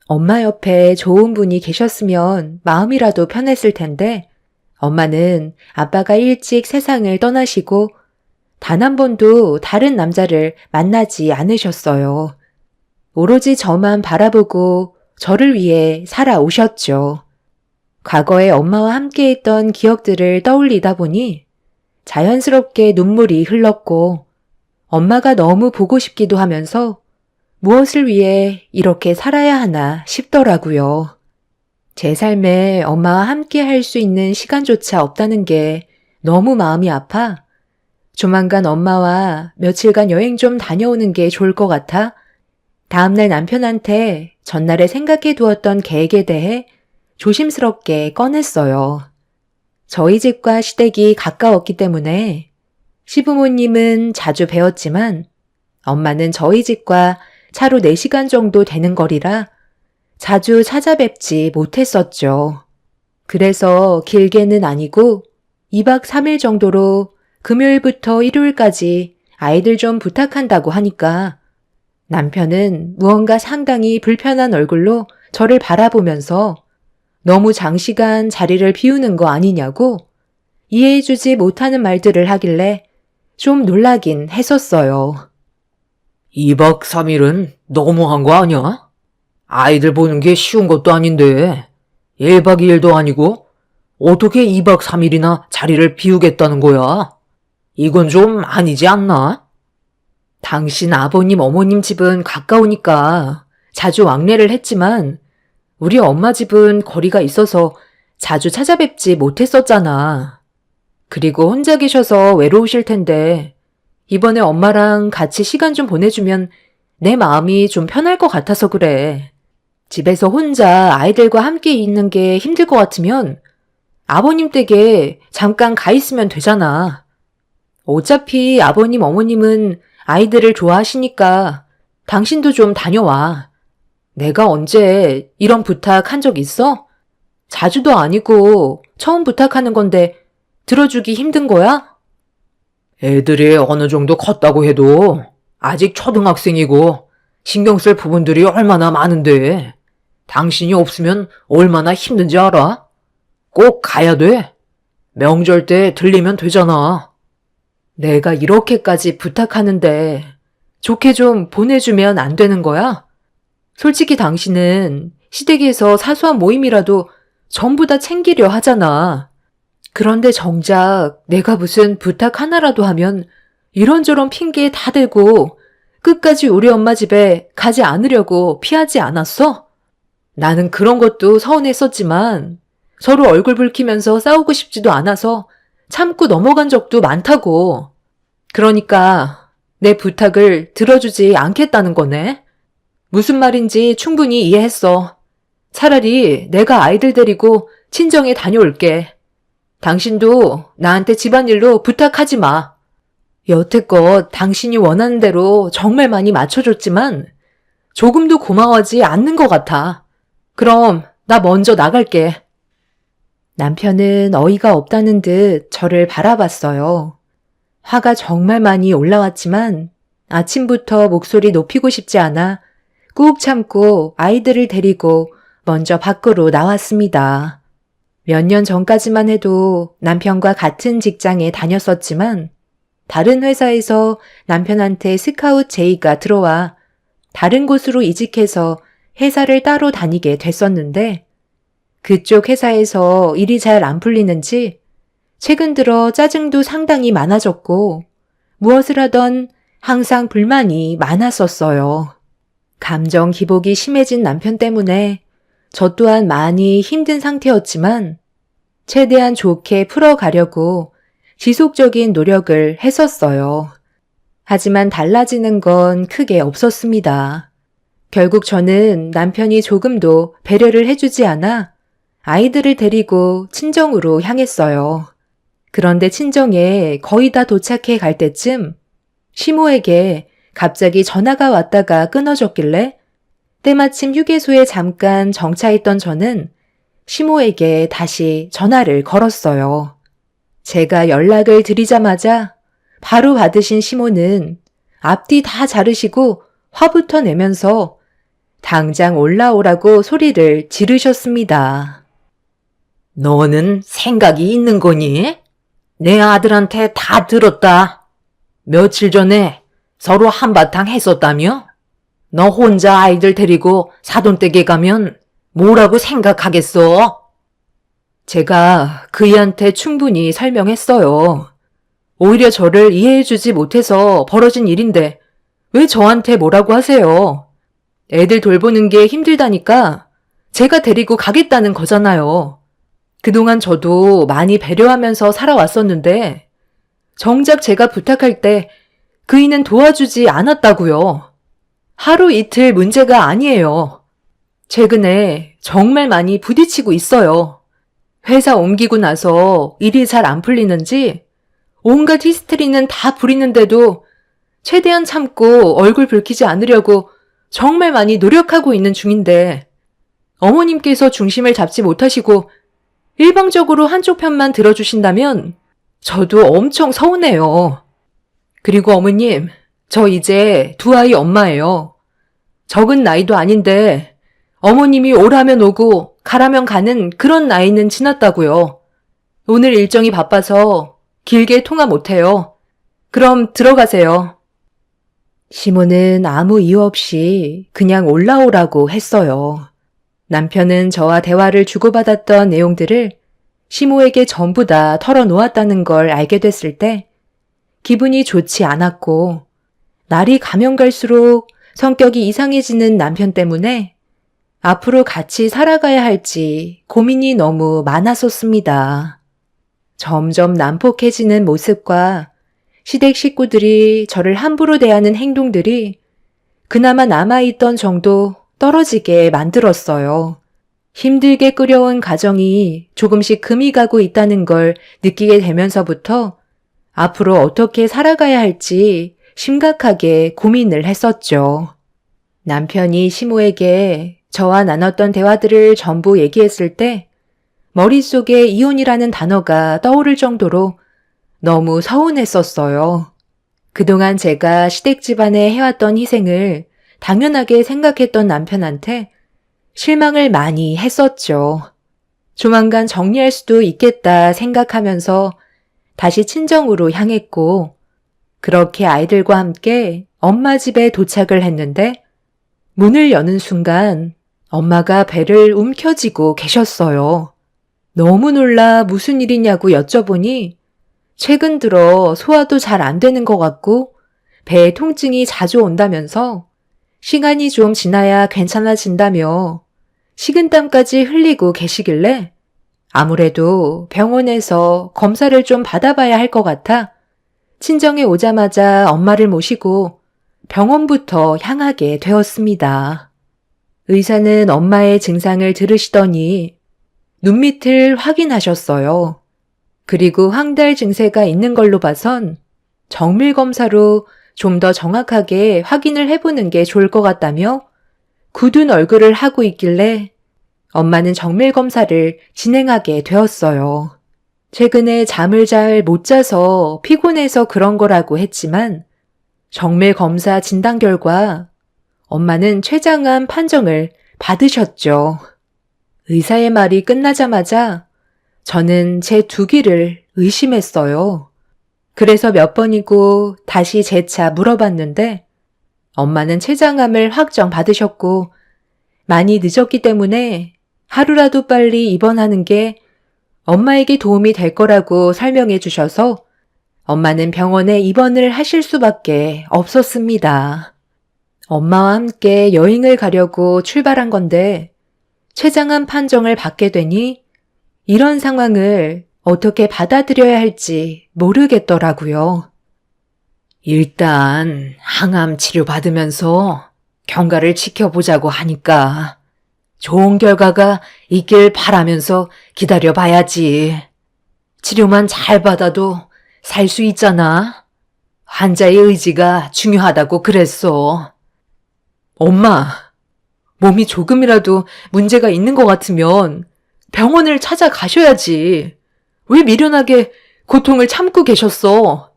[SPEAKER 1] 엄마 옆에 좋은 분이 계셨으면 마음이라도 편했을 텐데 엄마는 아빠가 일찍 세상을 떠나시고 단 한 번도 다른 남자를 만나지 않으셨어요. 오로지 저만 바라보고 저를 위해 살아오셨죠. 과거에 엄마와 함께했던 기억들을 떠올리다 보니 자연스럽게 눈물이 흘렀고 엄마가 너무 보고 싶기도 하면서 무엇을 위해 이렇게 살아야 하나 싶더라고요. 제 삶에 엄마와 함께 할 수 있는 시간조차 없다는 게 너무 마음이 아파 조만간 엄마와 며칠간 여행 좀 다녀오는 게 좋을 것 같아 다음날 남편한테 전날에 생각해 두었던 계획에 대해 조심스럽게 꺼냈어요. 저희 집과 시댁이 가까웠기 때문에 시부모님은 자주 뵈었지만 엄마는 저희 집과 차로 4시간 정도 되는 거리라 자주 찾아뵙지 못했었죠. 그래서 길게는 아니고 2박 3일 정도로 금요일부터 일요일까지 아이들 좀 부탁한다고 하니까 남편은 무언가 상당히 불편한 얼굴로 저를 바라보면서 너무 장시간 자리를 비우는 거 아니냐고 이해해주지 못하는 말들을 하길래 좀 놀라긴 했었어요.
[SPEAKER 2] 2박 3일은 너무한 거 아니야? 아이들 보는 게 쉬운 것도 아닌데 1박 2일도 아니고 어떻게 2박 3일이나 자리를 비우겠다는 거야? 이건 좀 아니지 않나?
[SPEAKER 1] 당신 아버님 어머님 집은 가까우니까 자주 왕래를 했지만 우리 엄마 집은 거리가 있어서 자주 찾아뵙지 못했었잖아. 그리고 혼자 계셔서 외로우실 텐데 이번에 엄마랑 같이 시간 좀 보내주면 내 마음이 좀 편할 것 같아서 그래. 집에서 혼자 아이들과 함께 있는 게 힘들 것 같으면 아버님 댁에 잠깐 가 있으면 되잖아. 어차피 아버님 어머님은 아이들을 좋아하시니까 당신도 좀 다녀와. 내가 언제 이런 부탁 한 적 있어? 자주도 아니고 처음 부탁하는 건데 들어주기 힘든 거야?
[SPEAKER 2] 애들이 어느 정도 컸다고 해도 아직 초등학생이고 신경 쓸 부분들이 얼마나 많은데 당신이 없으면 얼마나 힘든지 알아? 꼭 가야 돼. 명절 때 들리면 되잖아.
[SPEAKER 1] 내가 이렇게까지 부탁하는데 좋게 좀 보내주면 안 되는 거야? 솔직히 당신은 시댁에서 사소한 모임이라도 전부 다 챙기려 하잖아. 그런데 정작 내가 무슨 부탁 하나라도 하면 이런저런 핑계 다 대고 끝까지 우리 엄마 집에 가지 않으려고 피하지 않았어? 나는 그런 것도 서운했었지만 서로 얼굴 붉히면서 싸우고 싶지도 않아서 참고 넘어간 적도 많다고. 그러니까 내 부탁을 들어주지 않겠다는 거네. 무슨 말인지 충분히 이해했어. 차라리 내가 아이들 데리고 친정에 다녀올게. 당신도 나한테 집안일로 부탁하지 마. 여태껏 당신이 원하는 대로 정말 많이 맞춰줬지만 조금도 고마워하지 않는 것 같아. 그럼 나 먼저 나갈게. 남편은 어이가 없다는 듯 저를 바라봤어요. 화가 정말 많이 올라왔지만 아침부터 목소리 높이고 싶지 않아 꾹 참고 아이들을 데리고 먼저 밖으로 나왔습니다. 몇 년 전까지만 해도 남편과 같은 직장에 다녔었지만 다른 회사에서 남편한테 스카웃 제의가 들어와 다른 곳으로 이직해서 회사를 따로 다니게 됐었는데 그쪽 회사에서 일이 잘 안 풀리는지 최근 들어 짜증도 상당히 많아졌고 무엇을 하던 항상 불만이 많았었어요. 감정 기복이 심해진 남편 때문에 저 또한 많이 힘든 상태였지만 최대한 좋게 풀어가려고 지속적인 노력을 했었어요. 하지만 달라지는 건 크게 없었습니다. 결국 저는 남편이 조금도 배려를 해주지 않아 아이들을 데리고 친정으로 향했어요. 그런데 친정에 거의 다 도착해 갈 때쯤 시모에게 갑자기 전화가 왔다가 끊어졌길래 때마침 휴게소에 잠깐 정차했던 저는 시모에게 다시 전화를 걸었어요. 제가 연락을 드리자마자 바로 받으신 시모는 앞뒤 다 자르시고 화부터 내면서 당장 올라오라고 소리를 지르셨습니다.
[SPEAKER 2] 너는 생각이 있는 거니? 내 아들한테 다 들었다. 며칠 전에 서로 한바탕 했었다며? 너 혼자 아이들 데리고 사돈댁에 가면 뭐라고 생각하겠어?
[SPEAKER 1] 제가 그이한테 충분히 설명했어요. 오히려 저를 이해해주지 못해서 벌어진 일인데 왜 저한테 뭐라고 하세요? 애들 돌보는 게 힘들다니까 제가 데리고 가겠다는 거잖아요. 그동안 저도 많이 배려하면서 살아왔었는데 정작 제가 부탁할 때 그이는 도와주지 않았다고요. 하루 이틀 문제가 아니에요. 최근에 정말 많이 부딪히고 있어요. 회사 옮기고 나서 일이 잘 안 풀리는지 온갖 히스테리는 다 부리는데도 최대한 참고 얼굴 붉히지 않으려고 정말 많이 노력하고 있는 중인데 어머님께서 중심을 잡지 못하시고 일방적으로 한쪽 편만 들어주신다면 저도 엄청 서운해요. 그리고 어머님, 저 이제 두 아이 엄마예요. 적은 나이도 아닌데 어머님이 오라면 오고 가라면 가는 그런 나이는 지났다고요. 오늘 일정이 바빠서 길게 통화 못해요. 그럼 들어가세요. 시모는 아무 이유 없이 그냥 올라오라고 했어요. 남편은 저와 대화를 주고받았던 내용들을 시모에게 전부 다 털어놓았다는 걸 알게 됐을 때 기분이 좋지 않았고 날이 가면 갈수록 성격이 이상해지는 남편 때문에 앞으로 같이 살아가야 할지 고민이 너무 많았었습니다. 점점 난폭해지는 모습과 시댁 식구들이 저를 함부로 대하는 행동들이 그나마 남아있던 정도 떨어지게 만들었어요. 힘들게 끌어온 가정이 조금씩 금이 가고 있다는 걸 느끼게 되면서부터 앞으로 어떻게 살아가야 할지 심각하게 고민을 했었죠. 남편이 시모에게 저와 나눴던 대화들을 전부 얘기했을 때 머릿속에 이혼이라는 단어가 떠오를 정도로 너무 서운했었어요. 그동안 제가 시댁 집안에 해왔던 희생을 당연하게 생각했던 남편한테 실망을 많이 했었죠. 조만간 정리할 수도 있겠다 생각하면서 다시 친정으로 향했고 그렇게 아이들과 함께 엄마 집에 도착을 했는데 문을 여는 순간 엄마가 배를 움켜쥐고 계셨어요. 너무 놀라 무슨 일이냐고 여쭤보니 최근 들어 소화도 잘 안 되는 것 같고 배에 통증이 자주 온다면서 시간이 좀 지나야 괜찮아진다며 식은땀까지 흘리고 계시길래 아무래도 병원에서 검사를 좀 받아봐야 할 것 같아 친정에 오자마자 엄마를 모시고 병원부터 향하게 되었습니다. 의사는 엄마의 증상을 들으시더니 눈밑을 확인하셨어요. 그리고 황달 증세가 있는 걸로 봐선 정밀 검사로 좀 더 정확하게 확인을 해보는 게 좋을 것 같다며 굳은 얼굴을 하고 있길래 엄마는 정밀 검사를 진행하게 되었어요. 최근에 잠을 잘 못 자서 피곤해서 그런 거라고 했지만 정밀 검사 진단 결과 엄마는 췌장암 판정을 받으셨죠. 의사의 말이 끝나자마자 저는 제 두 귀를 의심했어요. 그래서 몇 번이고 다시 재차 물어봤는데 엄마는 췌장암을 확정받으셨고 많이 늦었기 때문에 하루라도 빨리 입원하는 게 엄마에게 도움이 될 거라고 설명해 주셔서 엄마는 병원에 입원을 하실 수밖에 없었습니다. 엄마와 함께 여행을 가려고 출발한 건데 췌장암 판정을 받게 되니 이런 상황을 어떻게 받아들여야 할지 모르겠더라고요.
[SPEAKER 2] 일단 항암 치료 받으면서 경과를 지켜보자고 하니까 좋은 결과가 있길 바라면서 기다려봐야지. 치료만 잘 받아도 살 수 있잖아. 환자의 의지가 중요하다고 그랬어.
[SPEAKER 1] 엄마, 몸이 조금이라도 문제가 있는 것 같으면 병원을 찾아가셔야지. 왜 미련하게 고통을 참고 계셨어?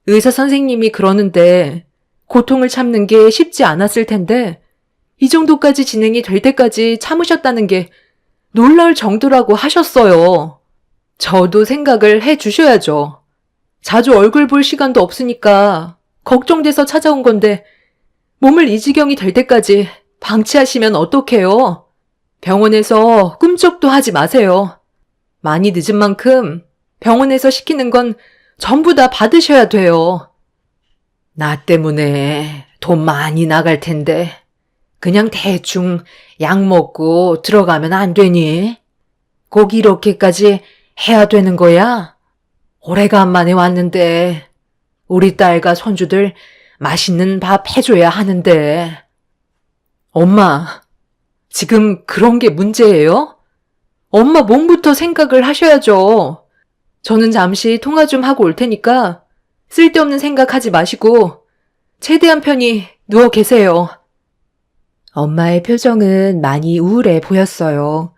[SPEAKER 1] 의사 선생님이 그러는데 고통을 참는 게 쉽지 않았을 텐데 이 정도까지 진행이 될 때까지 참으셨다는 게 놀라울 정도라고 하셨어요. 저도 생각을 해 주셔야죠. 자주 얼굴 볼 시간도 없으니까 걱정돼서 찾아온 건데 몸을 이 지경이 될 때까지 방치하시면 어떡해요? 병원에서 꿈쩍도 하지 마세요. 많이 늦은 만큼 병원에서 시키는 건 전부 다 받으셔야 돼요. 나 때문에 돈 많이 나갈 텐데 그냥 대충 약 먹고 들어가면 안 되니? 꼭 이렇게까지 해야 되는 거야? 오래간만에 왔는데 우리 딸과 손주들 맛있는 밥 해줘야 하는데. 엄마, 지금 그런 게 문제예요? 엄마 몸부터 생각을 하셔야죠. 저는 잠시 통화 좀 하고 올 테니까 쓸데없는 생각하지 마시고 최대한 편히 누워 계세요. 엄마의 표정은 많이 우울해 보였어요.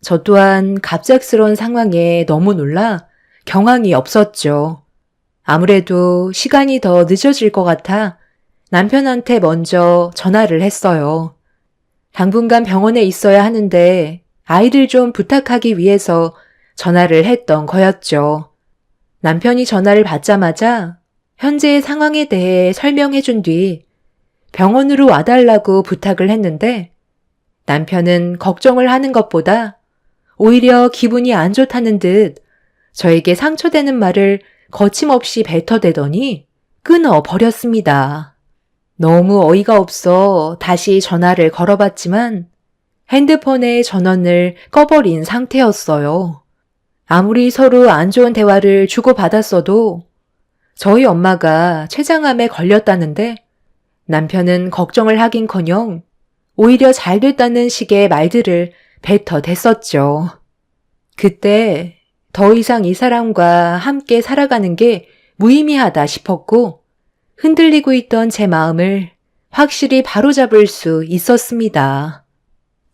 [SPEAKER 1] 저 또한 갑작스러운 상황에 너무 놀라 경황이 없었죠. 아무래도 시간이 더 늦어질 것 같아 남편한테 먼저 전화를 했어요. 당분간 병원에 있어야 하는데 아이를 좀 부탁하기 위해서 전화를 했던 거였죠. 남편이 전화를 받자마자 현재의 상황에 대해 설명해 준 뒤 병원으로 와달라고 부탁을 했는데 남편은 걱정을 하는 것보다 오히려 기분이 안 좋다는 듯 저에게 상처되는 말을 거침없이 뱉어대더니 끊어버렸습니다. 너무 어이가 없어 다시 전화를 걸어봤지만 핸드폰의 전원을 꺼버린 상태였어요. 아무리 서로 안 좋은 대화를 주고받았어도 저희 엄마가 췌장암에 걸렸다는데 남편은 걱정을 하긴커녕 오히려 잘 됐다는 식의 말들을 뱉어댔었죠. 그때 더 이상 이 사람과 함께 살아가는 게 무의미하다 싶었고 흔들리고 있던 제 마음을 확실히 바로잡을 수 있었습니다.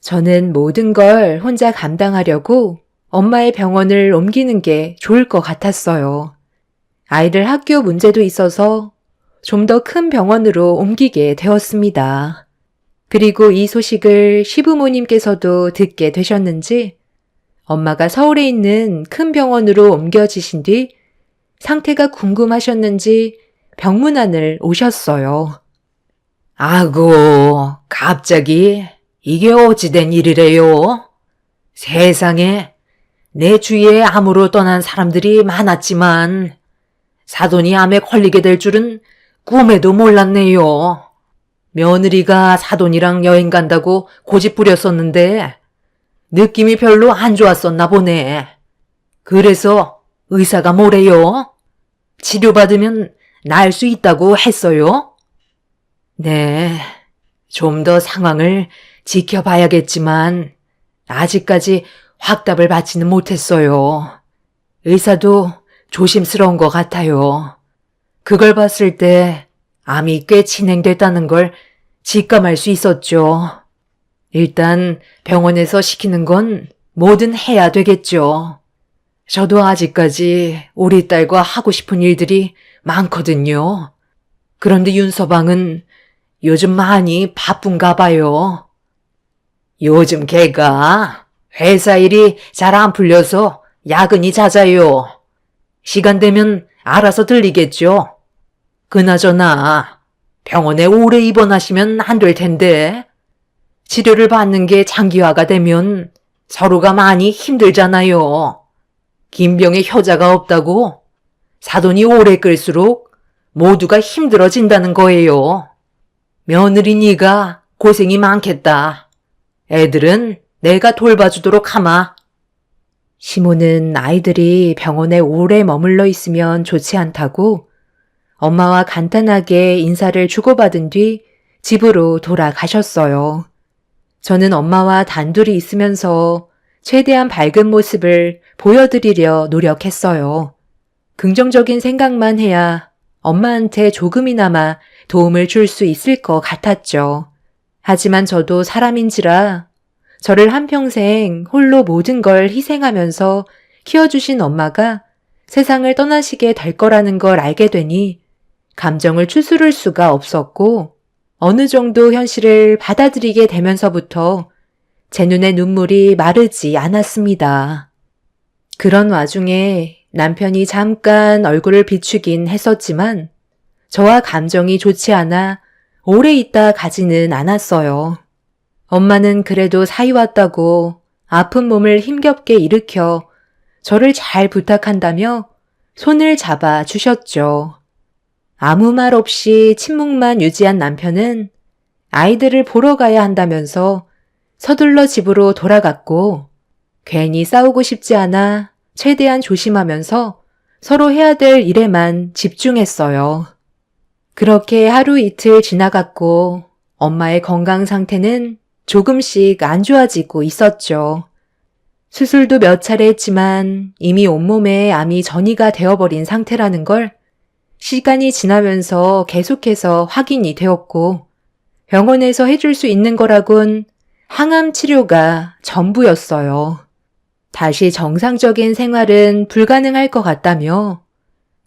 [SPEAKER 1] 저는 모든 걸 혼자 감당하려고 엄마의 병원을 옮기는 게 좋을 것 같았어요. 아이들 학교 문제도 있어서 좀 더 큰 병원으로 옮기게 되었습니다. 그리고 이 소식을 시부모님께서도 듣게 되셨는지 엄마가 서울에 있는 큰 병원으로 옮겨지신 뒤 상태가 궁금하셨는지 병문안을 오셨어요.
[SPEAKER 2] 아고, 갑자기 이게 어찌된 일이래요? 세상에 내 주위에 암으로 떠난 사람들이 많았지만 사돈이 암에 걸리게 될 줄은 꿈에도 몰랐네요. 며느리가 사돈이랑 여행 간다고 고집 부렸었는데 느낌이 별로 안 좋았었나 보네. 그래서 의사가 뭐래요? 치료받으면 나을 수 있다고 했어요? 네, 좀 더 상황을 지켜봐야겠지만 아직까지 확답을 받지는 못했어요. 의사도 조심스러운 것 같아요. 그걸 봤을 때 암이 꽤 진행됐다는 걸 직감할 수 있었죠. 일단 병원에서 시키는 건 뭐든 해야 되겠죠. 저도 아직까지 우리 딸과 하고 싶은 일들이 많거든요. 그런데 윤서방은 요즘 많이 바쁜가 봐요. 요즘 걔가 회사 일이 잘 안 풀려서 야근이 잦아요. 시간 되면 알아서 들리겠죠. 그나저나 병원에 오래 입원하시면 안 될 텐데 치료를 받는 게 장기화가 되면 서로가 많이 힘들잖아요. 김병에 효자가 없다고 사돈이 오래 끌수록 모두가 힘들어진다는 거예요. 며느리 네가 고생이 많겠다. 애들은 내가 돌봐주도록 하마.
[SPEAKER 1] 시모는 아이들이 병원에 오래 머물러 있으면 좋지 않다고 엄마와 간단하게 인사를 주고받은 뒤 집으로 돌아가셨어요. 저는 엄마와 단둘이 있으면서 최대한 밝은 모습을 보여드리려 노력했어요. 긍정적인 생각만 해야 엄마한테 조금이나마 도움을 줄 수 있을 것 같았죠. 하지만 저도 사람인지라 저를 한평생 홀로 모든 걸 희생하면서 키워주신 엄마가 세상을 떠나시게 될 거라는 걸 알게 되니 감정을 추스를 수가 없었고 어느 정도 현실을 받아들이게 되면서부터 제 눈에 눈물이 마르지 않았습니다. 그런 와중에 남편이 잠깐 얼굴을 비추긴 했었지만 저와 감정이 좋지 않아 오래 있다 가지는 않았어요. 엄마는 그래도 사이 왔다고 아픈 몸을 힘겹게 일으켜 저를 잘 부탁한다며 손을 잡아 주셨죠. 아무 말 없이 침묵만 유지한 남편은 아이들을 보러 가야 한다면서 서둘러 집으로 돌아갔고 괜히 싸우고 싶지 않아 최대한 조심하면서 서로 해야 될 일에만 집중했어요. 그렇게 하루 이틀 지나갔고 엄마의 건강 상태는 조금씩 안 좋아지고 있었죠. 수술도 몇 차례 했지만 이미 온몸에 암이 전이가 되어버린 상태라는 걸 시간이 지나면서 계속해서 확인이 되었고 병원에서 해줄 수 있는 거라곤 항암 치료가 전부였어요. 다시 정상적인 생활은 불가능할 것 같다며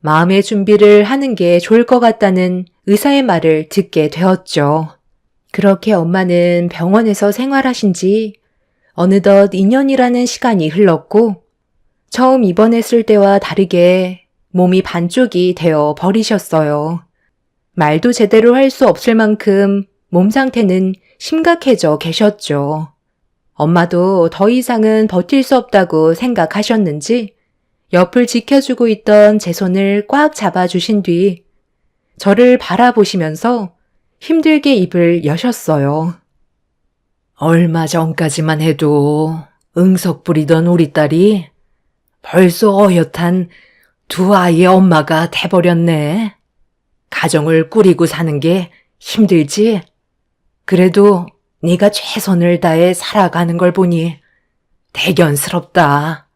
[SPEAKER 1] 마음의 준비를 하는 게 좋을 것 같다는 의사의 말을 듣게 되었죠. 그렇게 엄마는 병원에서 생활하신 지 어느덧 2년이라는 시간이 흘렀고 처음 입원했을 때와 다르게 몸이 반쪽이 되어 버리셨어요. 말도 제대로 할 수 없을 만큼 몸 상태는 심각해져 계셨죠. 엄마도 더 이상은 버틸 수 없다고 생각하셨는지 옆을 지켜주고 있던 제 손을 꽉 잡아주신 뒤 저를 바라보시면서 힘들게 입을 여셨어요. 얼마 전까지만 해도 응석 부리던 우리 딸이 벌써 어엿한 두 아이의 엄마가 돼버렸네. 가정을 꾸리고 사는 게 힘들지? 그래도 네가 최선을 다해 살아가는 걸 보니 대견스럽다.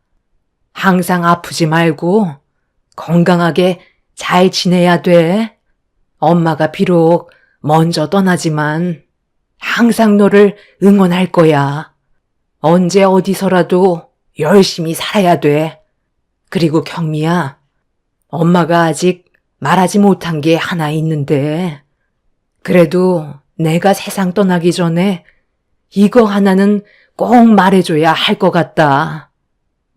[SPEAKER 1] 항상 아프지 말고 건강하게 잘 지내야 돼. 엄마가 비록 먼저 떠나지만 항상 너를 응원할 거야. 언제 어디서라도 열심히 살아야 돼. 그리고 경미야, 엄마가 아직 말하지 못한 게 하나 있는데 그래도 내가 세상 떠나기 전에 이거 하나는 꼭 말해줘야 할 것 같다.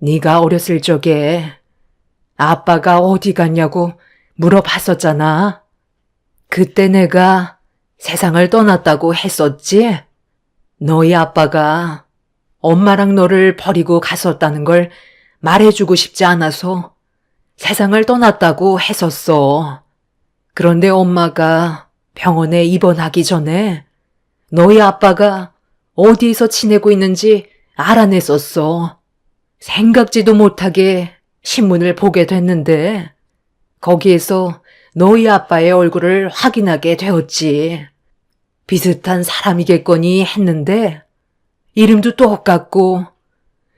[SPEAKER 1] 네가 어렸을 적에 아빠가 어디 갔냐고 물어봤었잖아. 그때 내가 세상을 떠났다고 했었지? 너희 아빠가 엄마랑 너를 버리고 갔었다는 걸 말해주고 싶지 않아서 세상을 떠났다고 했었어. 그런데 엄마가 병원에 입원하기 전에 너희 아빠가 어디에서 지내고 있는지 알아냈었어. 생각지도 못하게 신문을 보게 됐는데 거기에서 너희 아빠의 얼굴을 확인하게 되었지. 비슷한 사람이겠거니 했는데 이름도 똑같고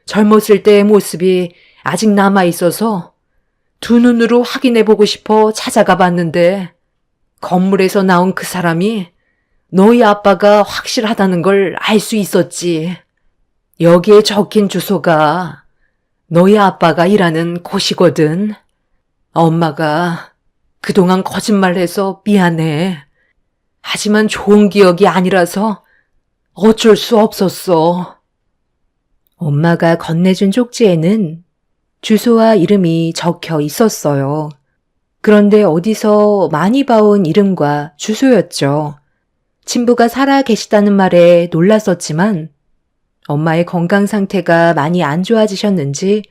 [SPEAKER 1] 젊었을 때의 모습이 아직 남아있어서 두 눈으로 확인해보고 싶어 찾아가 봤는데 건물에서 나온 그 사람이 너희 아빠가 확실하다는 걸 알 수 있었지. 여기에 적힌 주소가 너희 아빠가 일하는 곳이거든. 엄마가 그동안 거짓말해서 미안해. 하지만 좋은 기억이 아니라서 어쩔 수 없었어. 엄마가 건네준 쪽지에는 주소와 이름이 적혀 있었어요. 그런데 어디서 많이 봐온 이름과 주소였죠. 친부가 살아 계시다는 말에 놀랐었지만 엄마의 건강 상태가 많이 안 좋아지셨는지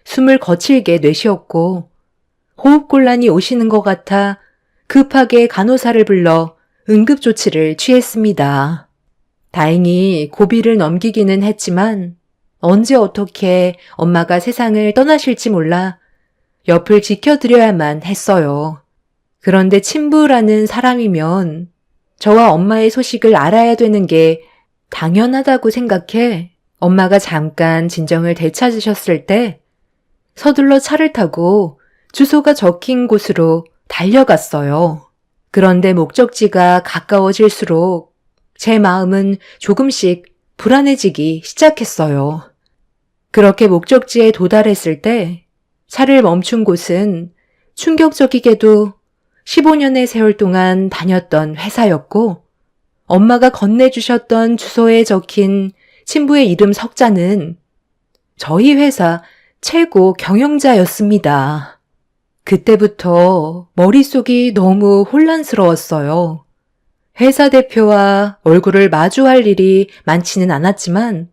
[SPEAKER 1] 숨을 거칠게 내쉬었고 호흡곤란이 오시는 것 같아 급하게 간호사를 불러 응급조치를 취했습니다. 다행히 고비를 넘기기는 했지만 언제 어떻게 엄마가 세상을 떠나실지 몰라 옆을 지켜드려야만 했어요. 그런데 친부라는 사람이면 저와 엄마의 소식을 알아야 되는 게 당연하다고 생각해 엄마가 잠깐 진정을 되찾으셨을 때 서둘러 차를 타고 주소가 적힌 곳으로 달려갔어요. 그런데 목적지가 가까워질수록 제 마음은 조금씩 불안해지기 시작했어요. 그렇게 목적지에 도달했을 때 차를 멈춘 곳은 충격적이게도 15년의 세월 동안 다녔던 회사였고, 엄마가 건네주셨던 주소에 적힌 친부의 이름 석자는 저희 회사 최고 경영자였습니다. 그때부터 머릿속이 너무 혼란스러웠어요. 회사 대표와 얼굴을 마주할 일이 많지는 않았지만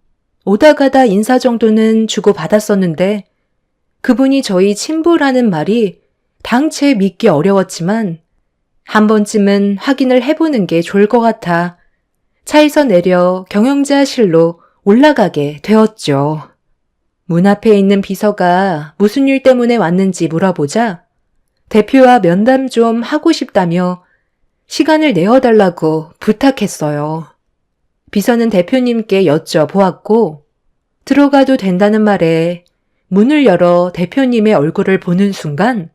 [SPEAKER 1] 오다 가다 인사 정도는 주고받았었는데 그분이 저희 친부라는 말이 당최 믿기 어려웠지만 한 번쯤은 확인을 해보는 게 좋을 것 같아 차에서 내려 경영자실로 올라가게 되었죠. 문 앞에 있는 비서가 무슨 일 때문에 왔는지 물어보자 대표와 면담 좀 하고 싶다며 시간을 내어달라고 부탁했어요. 비서는 대표님께 여쭤보았고 들어가도 된다는 말에 문을 열어 대표님의 얼굴을 보는 순간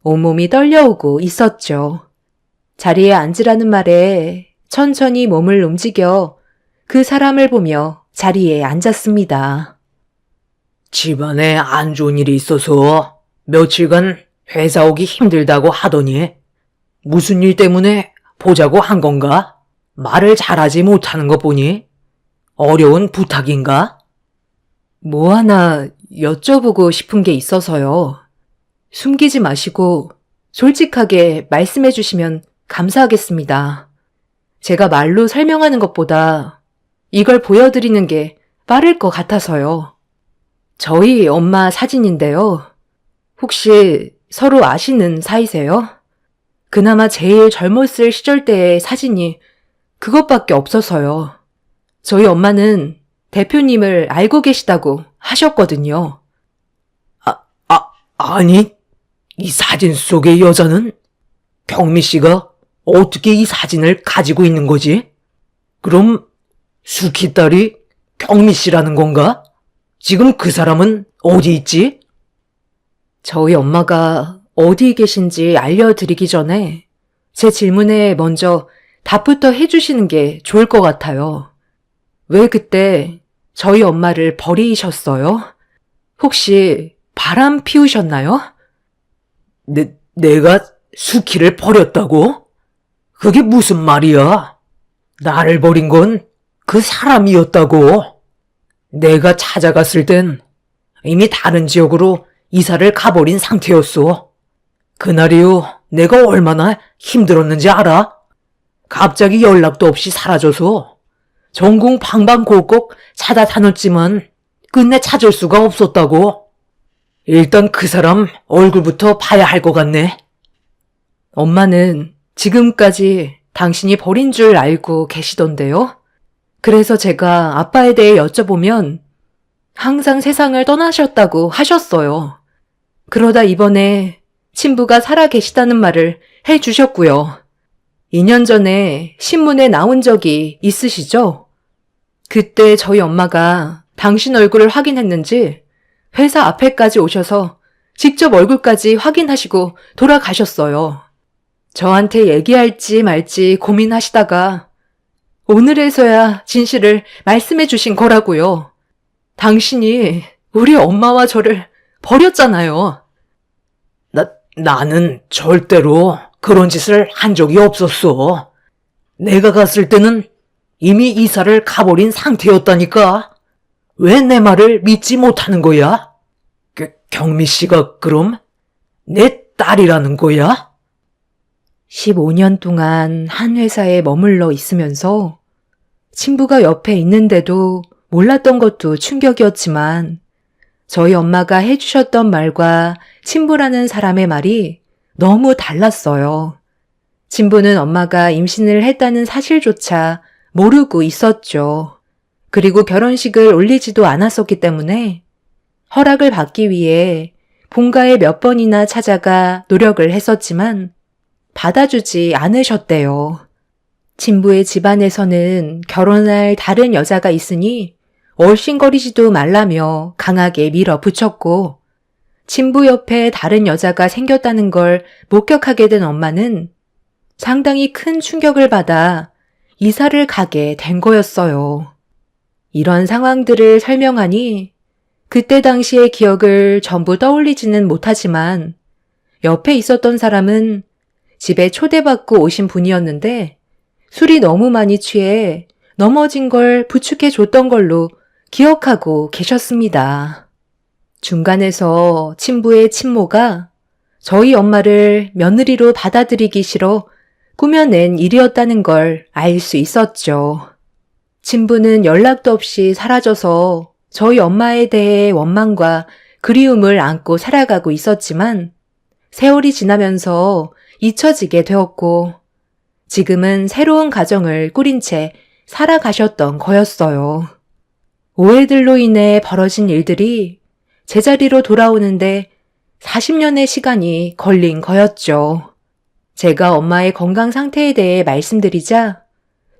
[SPEAKER 1] 온몸이 떨려오고 있었죠. 자리에 앉으라는 말에 천천히 몸을 움직여 그 사람을 보며 자리에 앉았습니다.
[SPEAKER 2] 집안에 안 좋은 일이 있어서 며칠간 회사 오기 힘들다고 하더니 무슨 일 때문에 보자고 한 건가? 말을 잘하지 못하는 것 보니 어려운 부탁인가?
[SPEAKER 1] 뭐 하나 여쭤보고 싶은 게 있어서요. 숨기지 마시고 솔직하게 말씀해 주시면 감사하겠습니다. 제가 말로 설명하는 것보다 이걸 보여드리는 게 빠를 것 같아서요. 저희 엄마 사진인데요. 혹시 서로 아시는 사이세요? 그나마 제일 젊었을 시절 때의 사진이 그것밖에 없어서요. 저희 엄마는 대표님을 알고 계시다고 하셨거든요.
[SPEAKER 2] 아니, 이 사진 속의 여자는 경미 씨가 어떻게 이 사진을 가지고 있는 거지? 그럼 수키 딸이 경미 씨라는 건가? 지금 그 사람은 어디 있지?
[SPEAKER 1] 저희 엄마가 어디 계신지 알려드리기 전에 제 질문에 먼저 답부터 해주시는 게 좋을 것 같아요. 왜 그때 저희 엄마를 버리셨어요? 혹시 바람 피우셨나요?
[SPEAKER 2] 내가 수키를 버렸다고? 그게 무슨 말이야? 나를 버린 건 그 사람이었다고. 내가 찾아갔을 땐 이미 다른 지역으로 이사를 가버린 상태였어. 그날 이후 내가 얼마나 힘들었는지 알아? 갑자기 연락도 없이 사라져서 전국 방방곡곡 찾아다녔지만 끝내 찾을 수가 없었다고. 일단 그 사람 얼굴부터 봐야 할 것 같네.
[SPEAKER 1] 엄마는 지금까지 당신이 버린 줄 알고 계시던데요? 그래서 제가 아빠에 대해 여쭤보면 항상 세상을 떠나셨다고 하셨어요. 그러다 이번에 친부가 살아 계시다는 말을 해주셨고요. 2년 전에 신문에 나온 적이 있으시죠? 그때 저희 엄마가 당신 얼굴을 확인했는지 회사 앞에까지 오셔서 직접 얼굴까지 확인하시고 돌아가셨어요. 저한테 얘기할지 말지 고민하시다가 오늘에서야 진실을 말씀해 주신 거라고요. 당신이 우리 엄마와 저를 버렸잖아요.
[SPEAKER 2] 나는 절대로 그런 짓을 한 적이 없었어. 내가 갔을 때는 이미 이사를 가버린 상태였다니까. 왜 내 말을 믿지 못하는 거야? 경미 씨가 그럼 내 딸이라는 거야?
[SPEAKER 1] 15년 동안 한 회사에 머물러 있으면서 친부가 옆에 있는데도 몰랐던 것도 충격이었지만 저희 엄마가 해주셨던 말과 친부라는 사람의 말이 너무 달랐어요. 친부는 엄마가 임신을 했다는 사실조차 모르고 있었죠. 그리고 결혼식을 올리지도 않았었기 때문에 허락을 받기 위해 본가에 몇 번이나 찾아가 노력을 했었지만 받아주지 않으셨대요. 친부의 집안에서는 결혼할 다른 여자가 있으니 얼씬거리지도 말라며 강하게 밀어붙였고 친부 옆에 다른 여자가 생겼다는 걸 목격하게 된 엄마는 상당히 큰 충격을 받아 이사를 가게 된 거였어요. 이런 상황들을 설명하니 그때 당시의 기억을 전부 떠올리지는 못하지만 옆에 있었던 사람은 집에 초대받고 오신 분이었는데 술이 너무 많이 취해 넘어진 걸 부축해 줬던 걸로 기억하고 계셨습니다. 중간에서 친부의 친모가 저희 엄마를 며느리로 받아들이기 싫어 꾸며낸 일이었다는 걸 알 수 있었죠. 친부는 연락도 없이 사라져서 저희 엄마에 대해 원망과 그리움을 안고 살아가고 있었지만 세월이 지나면서 잊혀지게 되었고 지금은 새로운 가정을 꾸린 채 살아가셨던 거였어요. 오해들로 인해 벌어진 일들이 제자리로 돌아오는데 40년의 시간이 걸린 거였죠. 제가 엄마의 건강 상태에 대해 말씀드리자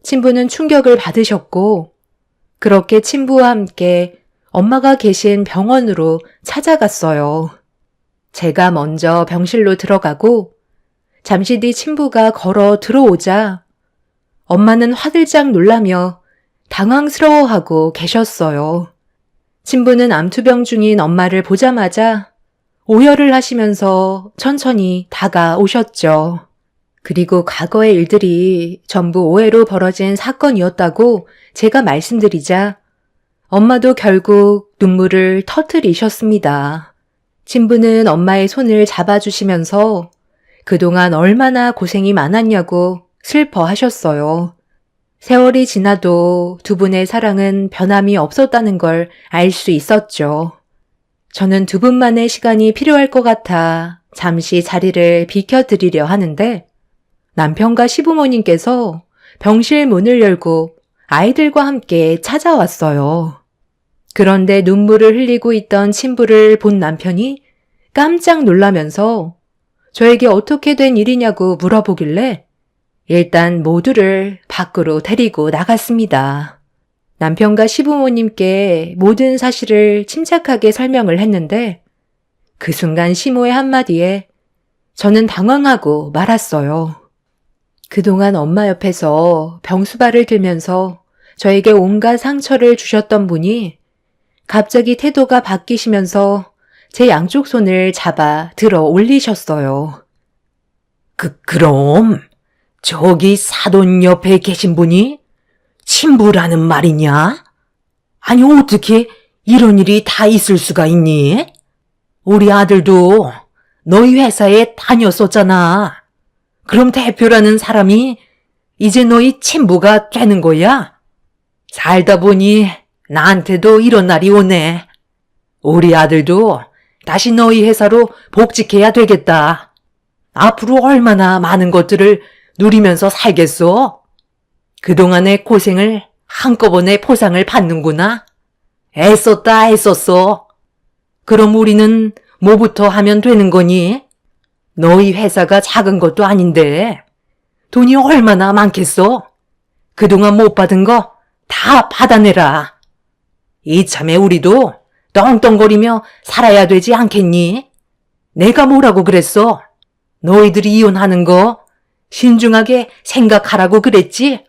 [SPEAKER 1] 친부는 충격을 받으셨고 그렇게 친부와 함께 엄마가 계신 병원으로 찾아갔어요. 제가 먼저 병실로 들어가고 잠시 뒤 친부가 걸어 들어오자 엄마는 화들짝 놀라며 당황스러워하고 계셨어요. 친부는 암투병 중인 엄마를 보자마자 오열을 하시면서 천천히 다가오셨죠. 그리고 과거의 일들이 전부 오해로 벌어진 사건이었다고 제가 말씀드리자 엄마도 결국 눈물을 터뜨리셨습니다. 친부는 엄마의 손을 잡아주시면서 그동안 얼마나 고생이 많았냐고 슬퍼하셨어요. 세월이 지나도 두 분의 사랑은 변함이 없었다는 걸 알 수 있었죠. 저는 두 분만의 시간이 필요할 것 같아 잠시 자리를 비켜드리려 하는데 남편과 시부모님께서 병실 문을 열고 아이들과 함께 찾아왔어요. 그런데 눈물을 흘리고 있던 친부를 본 남편이 깜짝 놀라면서 저에게 어떻게 된 일이냐고 물어보길래 일단 모두를 밖으로 데리고 나갔습니다. 남편과 시부모님께 모든 사실을 침착하게 설명을 했는데 그 순간 시모의 한마디에 저는 당황하고 말았어요. 그동안 엄마 옆에서 병수발을 들면서 저에게 온갖 상처를 주셨던 분이 갑자기 태도가 바뀌시면서 제 양쪽 손을 잡아 들어 올리셨어요.
[SPEAKER 2] 그럼 저기 사돈 옆에 계신 분이 친부라는 말이냐? 아니 어떻게 이런 일이 다 있을 수가 있니? 우리 아들도 너희 회사에 다녔었잖아. 그럼 대표라는 사람이 이제 너희 친부가 되는 거야? 살다 보니 나한테도 이런 날이 오네. 우리 아들도 다시 너희 회사로 복직해야 되겠다. 앞으로 얼마나 많은 것들을 누리면서 살겠어? 그동안의 고생을 한꺼번에 포상을 받는구나. 애썼다 애썼어. 그럼 우리는 뭐부터 하면 되는 거니? 너희 회사가 작은 것도 아닌데 돈이 얼마나 많겠어? 그동안 못 받은 거 다 받아내라. 이참에 우리도 떵떵거리며 살아야 되지 않겠니? 내가 뭐라고 그랬어? 너희들이 이혼하는 거 신중하게 생각하라고 그랬지?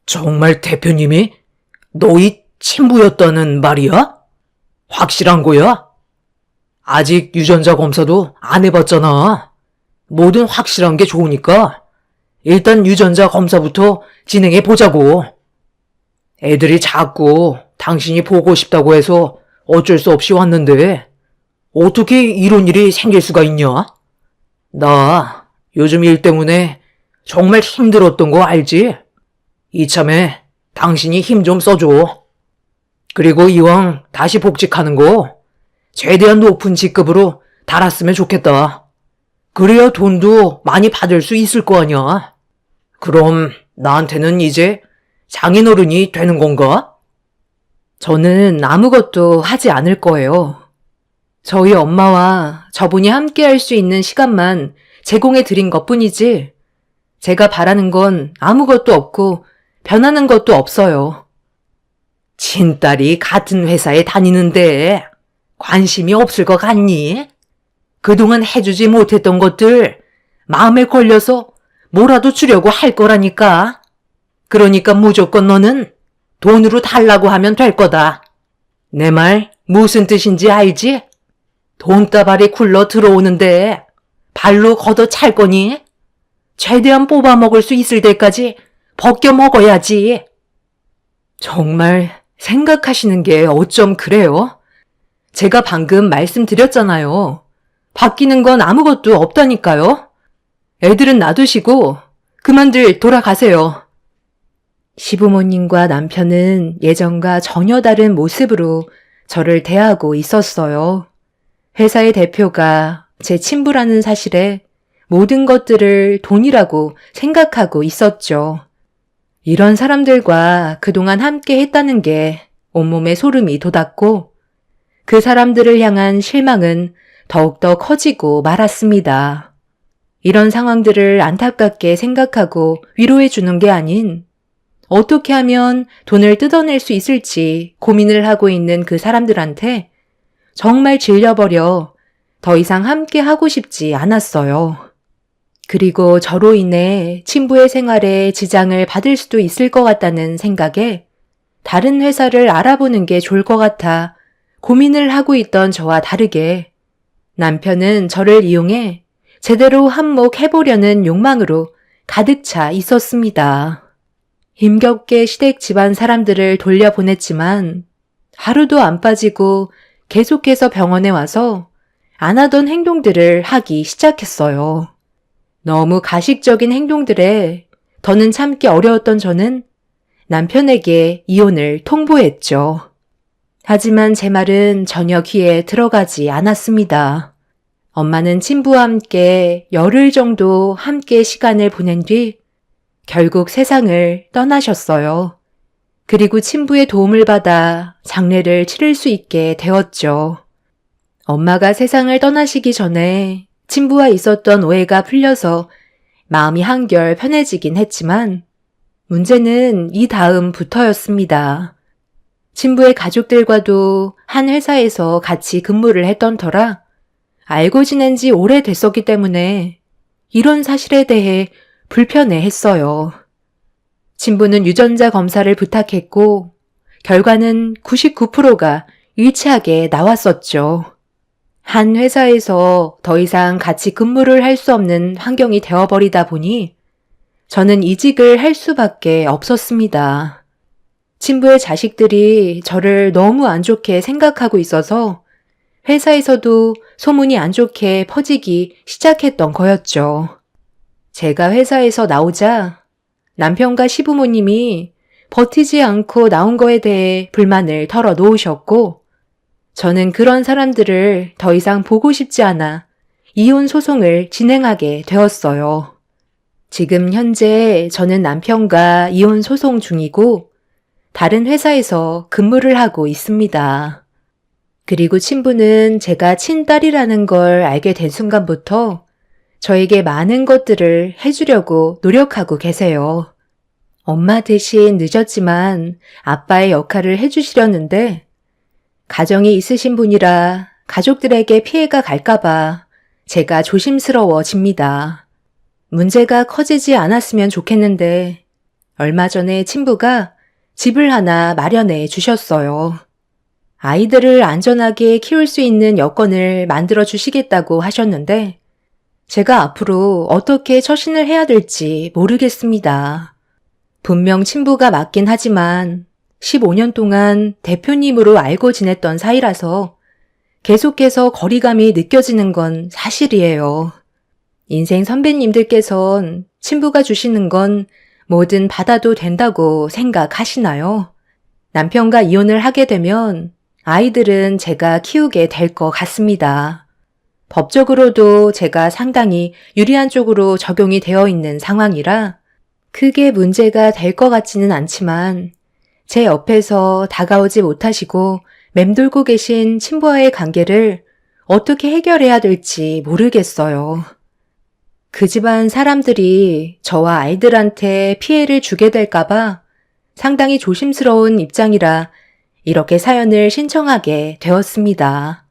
[SPEAKER 2] 정말 대표님이 너희 친부였다는 말이야? 확실한 거야? 아직 유전자 검사도 안 해봤잖아. 뭐든 확실한 게 좋으니까 일단 유전자 검사부터 진행해 보자고. 애들이 자꾸 당신이 보고 싶다고 해서 어쩔 수 없이 왔는데 어떻게 이런 일이 생길 수가 있냐? 나 요즘 일 때문에 정말 힘들었던 거 알지? 이참에 당신이 힘 좀 써줘. 그리고 이왕 다시 복직하는 거 최대한 높은 직급으로 달았으면 좋겠다. 그래야 돈도 많이 받을 수 있을 거 아니야. 그럼 나한테는 이제 장인어른이 되는 건가?
[SPEAKER 1] 저는 아무것도 하지 않을 거예요. 저희 엄마와 저분이 함께 할 수 있는 시간만 제공해 드린 것뿐이지 제가 바라는 건 아무것도 없고 변하는 것도 없어요.
[SPEAKER 2] 친딸이 같은 회사에 다니는데 관심이 없을 것 같니? 그동안 해주지 못했던 것들 마음에 걸려서 뭐라도 주려고 할 거라니까. 그러니까 무조건 너는 돈으로 달라고 하면 될 거다. 내 말 무슨 뜻인지 알지? 돈다발이 굴러 들어오는데 발로 걷어 찰 거니? 최대한 뽑아 먹을 수 있을 때까지 벗겨 먹어야지.
[SPEAKER 1] 정말 생각하시는 게 어쩜 그래요? 제가 방금 말씀드렸잖아요. 바뀌는 건 아무것도 없다니까요. 애들은 놔두시고 그만들 돌아가세요. 시부모님과 남편은 예전과 전혀 다른 모습으로 저를 대하고 있었어요. 회사의 대표가 제 친부라는 사실에 모든 것들을 돈이라고 생각하고 있었죠. 이런 사람들과 그동안 함께 했다는 게 온몸에 소름이 돋았고 그 사람들을 향한 실망은 더욱더 커지고 말았습니다. 이런 상황들을 안타깝게 생각하고 위로해 주는 게 아닌 어떻게 하면 돈을 뜯어낼 수 있을지 고민을 하고 있는 그 사람들한테 정말 질려버려 더 이상 함께 하고 싶지 않았어요. 그리고 저로 인해 친부의 생활에 지장을 받을 수도 있을 것 같다는 생각에 다른 회사를 알아보는 게 좋을 것 같아 고민을 하고 있던 저와 다르게 남편은 저를 이용해 제대로 한몫해보려는 욕망으로 가득 차 있었습니다. 힘겹게 시댁 집안 사람들을 돌려보냈지만 하루도 안 빠지고 계속해서 병원에 와서 안 하던 행동들을 하기 시작했어요. 너무 가식적인 행동들에 더는 참기 어려웠던 저는 남편에게 이혼을 통보했죠. 하지만 제 말은 전혀 귀에 들어가지 않았습니다. 엄마는 친부와 함께 열흘 정도 함께 시간을 보낸 뒤 결국 세상을 떠나셨어요. 그리고 친부의 도움을 받아 장례를 치를 수 있게 되었죠. 엄마가 세상을 떠나시기 전에 친부와 있었던 오해가 풀려서 마음이 한결 편해지긴 했지만 문제는 이 다음부터였습니다. 친부의 가족들과도 한 회사에서 같이 근무를 했던 터라 알고 지낸 지 오래됐었기 때문에 이런 사실에 대해 불편해했어요. 친부는 유전자 검사를 부탁했고 결과는 99%가 일치하게 나왔었죠. 한 회사에서 더 이상 같이 근무를 할 수 없는 환경이 되어버리다 보니 저는 이직을 할 수밖에 없었습니다. 친부의 자식들이 저를 너무 안 좋게 생각하고 있어서 회사에서도 소문이 안 좋게 퍼지기 시작했던 거였죠. 제가 회사에서 나오자 남편과 시부모님이 버티지 않고 나온 거에 대해 불만을 털어놓으셨고 저는 그런 사람들을 더 이상 보고 싶지 않아 이혼 소송을 진행하게 되었어요. 지금 현재 저는 남편과 이혼 소송 중이고 다른 회사에서 근무를 하고 있습니다. 그리고 친부는 제가 친딸이라는 걸 알게 된 순간부터 저에게 많은 것들을 해주려고 노력하고 계세요. 엄마 대신 늦었지만 아빠의 역할을 해주시려는데 가정이 있으신 분이라 가족들에게 피해가 갈까봐 제가 조심스러워집니다. 문제가 커지지 않았으면 좋겠는데 얼마 전에 친부가 집을 하나 마련해 주셨어요. 아이들을 안전하게 키울 수 있는 여건을 만들어 주시겠다고 하셨는데 제가 앞으로 어떻게 처신을 해야 될지 모르겠습니다. 분명 친부가 맞긴 하지만 15년 동안 대표님으로 알고 지냈던 사이라서 계속해서 거리감이 느껴지는 건 사실이에요. 인생 선배님들께선 친부가 주시는 건 뭐든 받아도 된다고 생각하시나요? 남편과 이혼을 하게 되면 아이들은 제가 키우게 될 것 같습니다. 법적으로도 제가 상당히 유리한 쪽으로 적용이 되어 있는 상황이라 크게 문제가 될 것 같지는 않지만 제 옆에서 다가오지 못하시고 맴돌고 계신 친부와의 관계를 어떻게 해결해야 될지 모르겠어요. 그 집안 사람들이 저와 아이들한테 피해를 주게 될까봐 상당히 조심스러운 입장이라 이렇게 사연을 신청하게 되었습니다.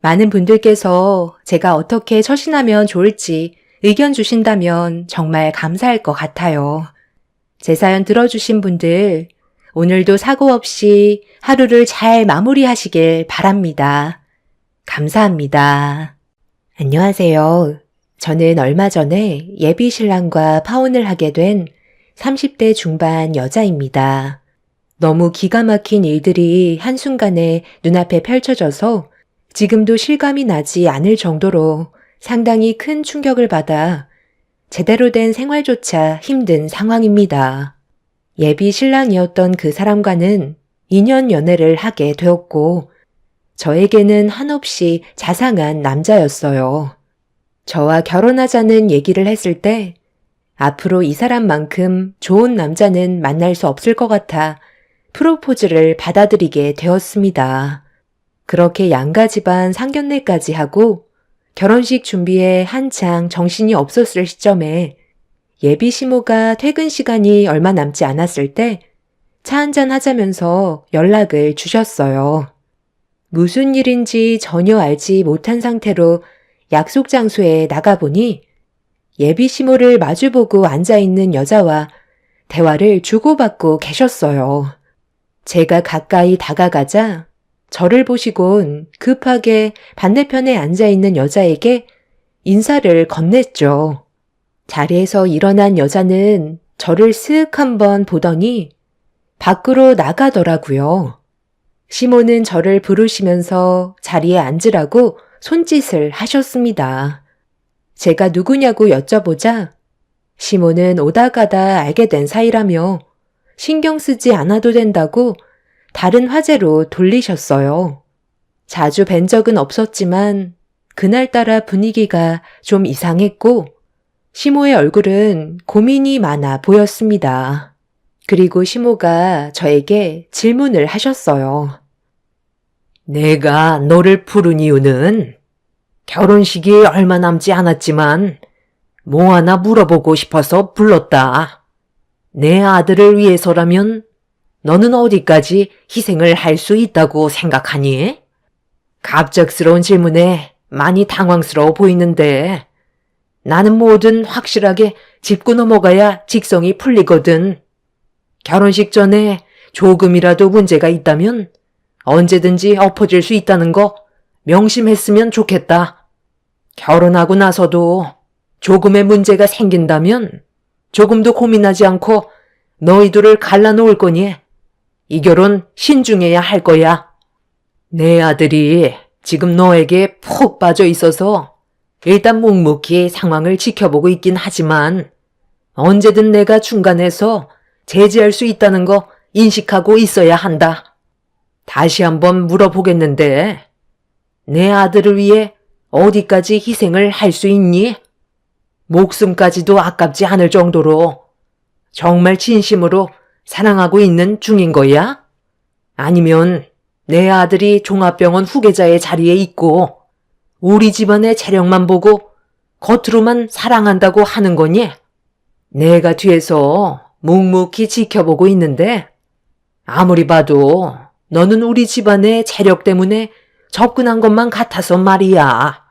[SPEAKER 1] 많은 분들께서 제가 어떻게 처신하면 좋을지 의견 주신다면 정말 감사할 것 같아요. 제 사연 들어주신 분들, 오늘도 사고 없이 하루를 잘 마무리하시길 바랍니다. 감사합니다. 안녕하세요. 저는 얼마 전에 예비 신랑과 파혼을 하게 된 30대 중반 여자입니다. 너무 기가 막힌 일들이 한순간에 눈앞에 펼쳐져서 지금도 실감이 나지 않을 정도로 상당히 큰 충격을 받아 제대로 된 생활조차 힘든 상황입니다. 예비 신랑이었던 그 사람과는 2년 연애를 하게 되었고 저에게는 한없이 자상한 남자였어요. 저와 결혼하자는 얘기를 했을 때 앞으로 이 사람만큼 좋은 남자는 만날 수 없을 것 같아 프로포즈를 받아들이게 되었습니다. 그렇게 양가 집안 상견례까지 하고 결혼식 준비에 한창 정신이 없었을 시점에 예비 시모가 퇴근 시간이 얼마 남지 않았을 때 차 한잔 하자면서 연락을 주셨어요. 무슨 일인지 전혀 알지 못한 상태로 약속 장소에 나가보니 예비 시모를 마주보고 앉아있는 여자와 대화를 주고받고 계셨어요. 제가 가까이 다가가자 저를 보시곤 급하게 반대편에 앉아있는 여자에게 인사를 건넸죠. 자리에서 일어난 여자는 저를 쓱 한번 보더니 밖으로 나가더라고요. 시모는 저를 부르시면서 자리에 앉으라고 손짓을 하셨습니다. 제가 누구냐고 여쭤보자 시모는 오다 가다 알게 된 사이라며 신경 쓰지 않아도 된다고 다른 화제로 돌리셨어요. 자주 뵌 적은 없었지만 그날따라 분위기가 좀 이상했고 시모의 얼굴은 고민이 많아 보였습니다. 그리고 시모가 저에게 질문을 하셨어요. 내가 너를 부른 이유는 결혼식이 얼마 남지 않았지만 뭐 하나 물어보고 싶어서 불렀다. 내 아들을 위해서라면 너는 어디까지 희생을 할 수 있다고 생각하니? 갑작스러운 질문에 많이 당황스러워 보이는데 나는 뭐든 확실하게 짚고 넘어가야 직성이 풀리거든. 결혼식 전에 조금이라도 문제가 있다면 언제든지 엎어질 수 있다는 거 명심했으면 좋겠다. 결혼하고 나서도 조금의 문제가 생긴다면 조금도 고민하지 않고 너희들을 갈라놓을 거니 이 결혼 신중해야 할 거야. 내 아들이 지금 너에게 푹 빠져 있어서 일단 묵묵히 상황을 지켜보고 있긴 하지만 언제든 내가 중간에서 제지할 수 있다는 거 인식하고 있어야 한다. 다시 한번 물어보겠는데 내 아들을 위해 어디까지 희생을 할 수 있니? 목숨까지도 아깝지 않을 정도로 정말 진심으로 사랑하고 있는 중인 거야? 아니면 내 아들이 종합병원 후계자의 자리에 있고 우리 집안의 재력만 보고 겉으로만 사랑한다고 하는 거니? 내가 뒤에서 묵묵히 지켜보고 있는데 아무리 봐도 너는 우리 집안의 재력 때문에 접근한 것만 같아서 말이야.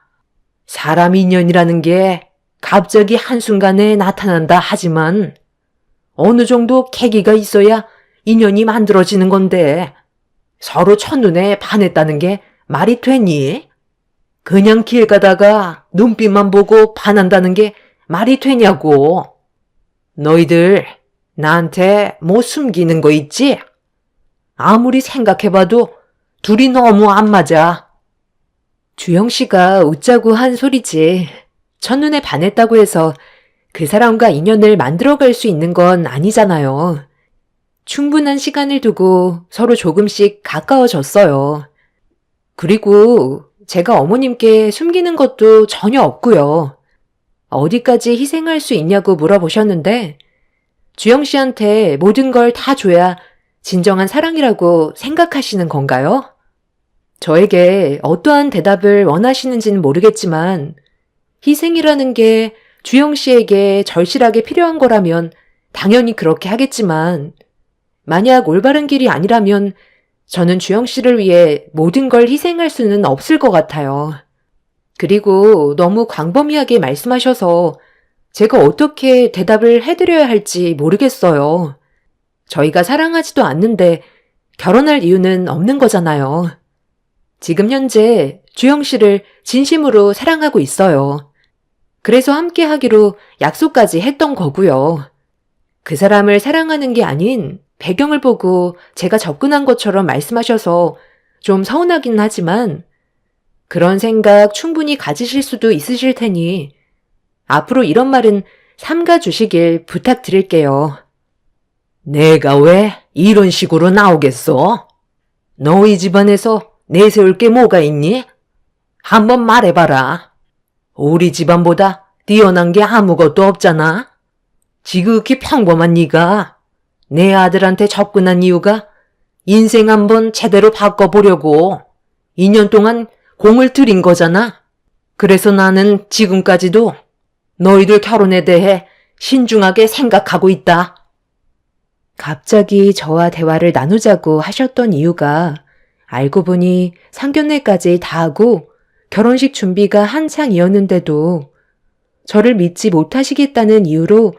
[SPEAKER 1] 사람 인연이라는 게 갑자기 한순간에 나타난다 하지만 어느 정도 계기가 있어야 인연이 만들어지는 건데 서로 첫눈에 반했다는 게 말이 되니? 그냥 길 가다가 눈빛만 보고 반한다는 게 말이 되냐고. 너희들 나한테 뭐 숨기는 거 있지? 아무리 생각해봐도 둘이 너무 안 맞아. 주영 씨가 웃자고 한 소리지. 첫눈에 반했다고 해서 그 사람과 인연을 만들어갈 수 있는 건 아니잖아요. 충분한 시간을 두고 서로 조금씩 가까워졌어요. 그리고 제가 어머님께 숨기는 것도 전혀 없고요. 어디까지 희생할 수 있냐고 물어보셨는데 주영 씨한테 모든 걸 다 줘야 진정한 사랑이라고 생각하시는 건가요? 저에게 어떠한 대답을 원하시는지는 모르겠지만 희생이라는 게 주영 씨에게 절실하게 필요한 거라면 당연히 그렇게 하겠지만 만약 올바른 길이 아니라면 저는 주영 씨를 위해 모든 걸 희생할 수는 없을 것 같아요. 그리고 너무 광범위하게 말씀하셔서 제가 어떻게 대답을 해드려야 할지 모르겠어요. 저희가 사랑하지도 않는데 결혼할 이유는 없는 거잖아요. 지금 현재 주영 씨를 진심으로 사랑하고 있어요. 그래서 함께 하기로 약속까지 했던 거고요. 그 사람을 사랑하는 게 아닌 배경을 보고 제가 접근한 것처럼 말씀하셔서 좀 서운하긴 하지만 그런 생각 충분히 가지실 수도 있으실 테니 앞으로 이런 말은 삼가 주시길 부탁드릴게요.
[SPEAKER 2] 내가 왜 이런 식으로 나오겠어? 너희 집안에서 내세울 게 뭐가 있니? 한번 말해봐라. 우리 집안보다 뛰어난 게 아무것도 없잖아. 지극히 평범한 네가 내 아들한테 접근한 이유가 인생 한번 제대로 바꿔보려고 2년 동안 공을 들인 거잖아. 그래서 나는 지금까지도 너희들 결혼에 대해 신중하게 생각하고 있다.
[SPEAKER 1] 갑자기 저와 대화를 나누자고 하셨던 이유가 알고 보니 상견례까지 다 하고 결혼식 준비가 한창이었는데도 저를 믿지 못하시겠다는 이유로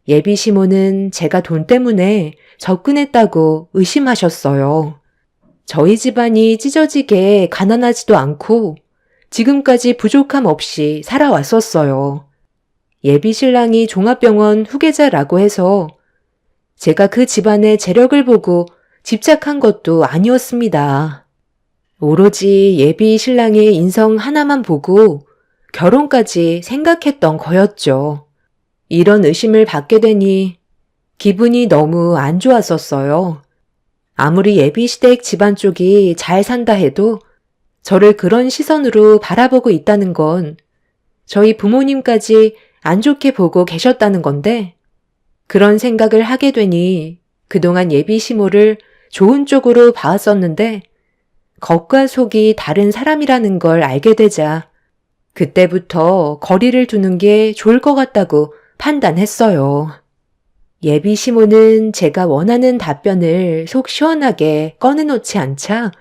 [SPEAKER 1] 예비 시모는 제가 돈 때문에 접근했다고 의심하셨어요. 저희 집안이 찢어지게 가난하지도 않고 지금까지 부족함 없이 살아왔었어요. 예비 신랑이 종합병원 후계자라고 해서 제가 그 집안의 재력을 보고 집착한 것도 아니었습니다. 오로지 예비 신랑의 인성 하나만 보고 결혼까지 생각했던 거였죠. 이런 의심을 받게 되니 기분이 너무 안 좋았었어요. 아무리 예비 시댁 집안 쪽이 잘 산다 해도 저를 그런 시선으로 바라보고 있다는 건 저희 부모님까지 안 좋게 보고 계셨다는 건데 그런 생각을 하게 되니 그동안 예비 시모를 좋은 쪽으로 봐왔었는데 겉과 속이 다른 사람이라는 걸 알게 되자 그때부터 거리를 두는 게 좋을 것 같다고 판단했어요. 예비 시모는 제가 원하는 답변을 속 시원하게 꺼내놓지 않자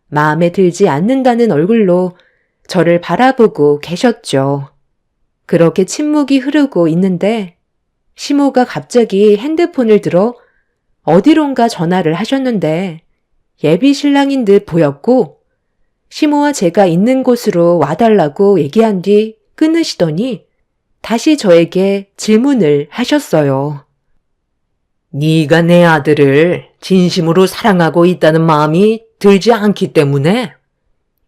[SPEAKER 1] 마음에 들지 않는다는 얼굴로 저를 바라보고 계셨죠. 그렇게 침묵이 흐르고 있는데 시모가 갑자기 핸드폰을 들어 어디론가 전화를 하셨는데 예비 신랑인 듯 보였고 시모와 제가 있는 곳으로 와달라고 얘기한 뒤 끊으시더니 다시 저에게 질문을 하셨어요.
[SPEAKER 2] 네가 내 아들을 진심으로 사랑하고 있다는 마음이 들지 않기 때문에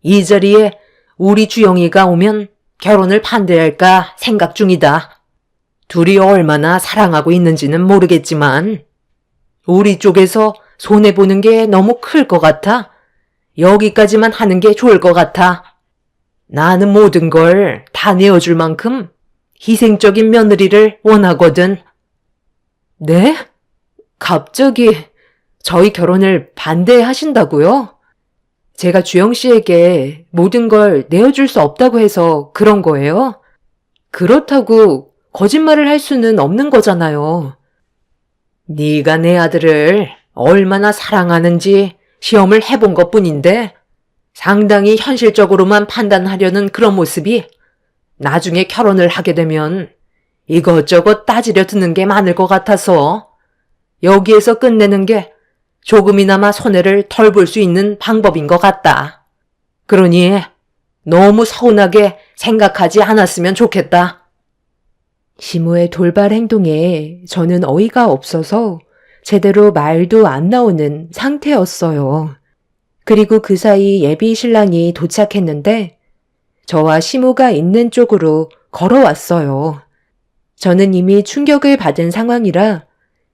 [SPEAKER 2] 이 자리에 우리 주영이가 오면 결혼을 반대할까 생각 중이다. 둘이 얼마나 사랑하고 있는지는 모르겠지만 우리 쪽에서 손해보는 게 너무 클 것 같아. 여기까지만 하는 게 좋을 것 같아. 나는 모든 걸 다 내어줄 만큼 희생적인 며느리를 원하거든.
[SPEAKER 1] 네? 갑자기 저희 결혼을 반대하신다고요? 제가 주영 씨에게 모든 걸 내어줄 수 없다고 해서 그런 거예요? 그렇다고 거짓말을 할 수는 없는 거잖아요.
[SPEAKER 2] 네가 내 아들을 얼마나 사랑하는지 시험을 해본 것뿐인데 상당히 현실적으로만 판단하려는 그런 모습이 나중에 결혼을 하게 되면 이것저것 따지려 드는 게 많을 것 같아서 여기에서 끝내는 게 조금이나마 손해를 덜 볼 수 있는 방법인 것 같다. 그러니 너무 서운하게 생각하지 않았으면 좋겠다.
[SPEAKER 1] 시모의 돌발 행동에 저는 어이가 없어서 제대로 말도 안 나오는 상태였어요. 그리고 그 사이 예비 신랑이 도착했는데 저와 시모가 있는 쪽으로 걸어왔어요. 저는 이미 충격을 받은 상황이라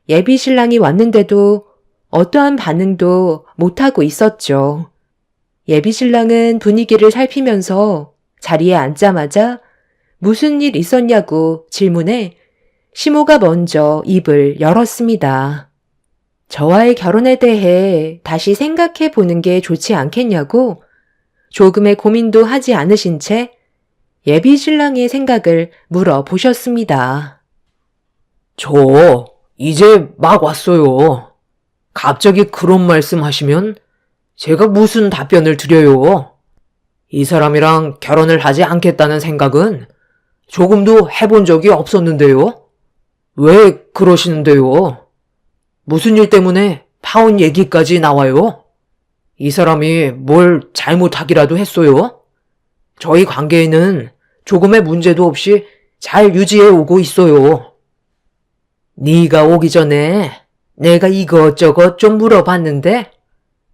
[SPEAKER 1] 예비 신랑이 왔는데도 어떠한 반응도 못하고 있었죠. 예비 신랑은 분위기를 살피면서 자리에 앉자마자 무슨 일 있었냐고 질문해 시모가 먼저 입을 열었습니다. 저와의 결혼에 대해 다시 생각해 보는 게 좋지 않겠냐고 조금의 고민도 하지 않으신 채 예비 신랑의 생각을 물어보셨습니다.
[SPEAKER 2] 저 이제 막 왔어요. 갑자기 그런 말씀 하시면 제가 무슨 답변을 드려요? 이 사람이랑 결혼을 하지 않겠다는 생각은 조금도 해본 적이 없었는데요. 왜 그러시는데요? 무슨 일 때문에 파혼 얘기까지 나와요? 이 사람이 뭘 잘못하기라도 했어요? 저희 관계에는 조금의 문제도 없이 잘 유지해 오고 있어요. 네가 오기 전에 내가 이것저것 좀 물어봤는데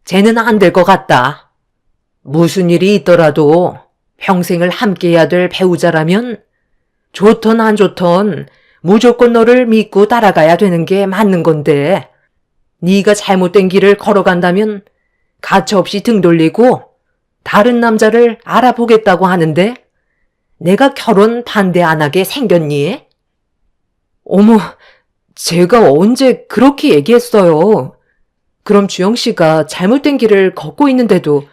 [SPEAKER 2] 쟤는 안 될 것 같다. 무슨 일이 있더라도 평생을 함께해야 될 배우자라면 좋던 안 좋던 무조건 너를 믿고 따라가야 되는 게 맞는 건데 네가 잘못된 길을 걸어간다면 가차없이 등 돌리고 다른 남자를 알아보겠다고 하는데 내가 결혼 반대 안 하게 생겼니? 어머, 제가 언제 그렇게 얘기했어요. 그럼 주영 씨가 잘못된 길을 걷고 있는데도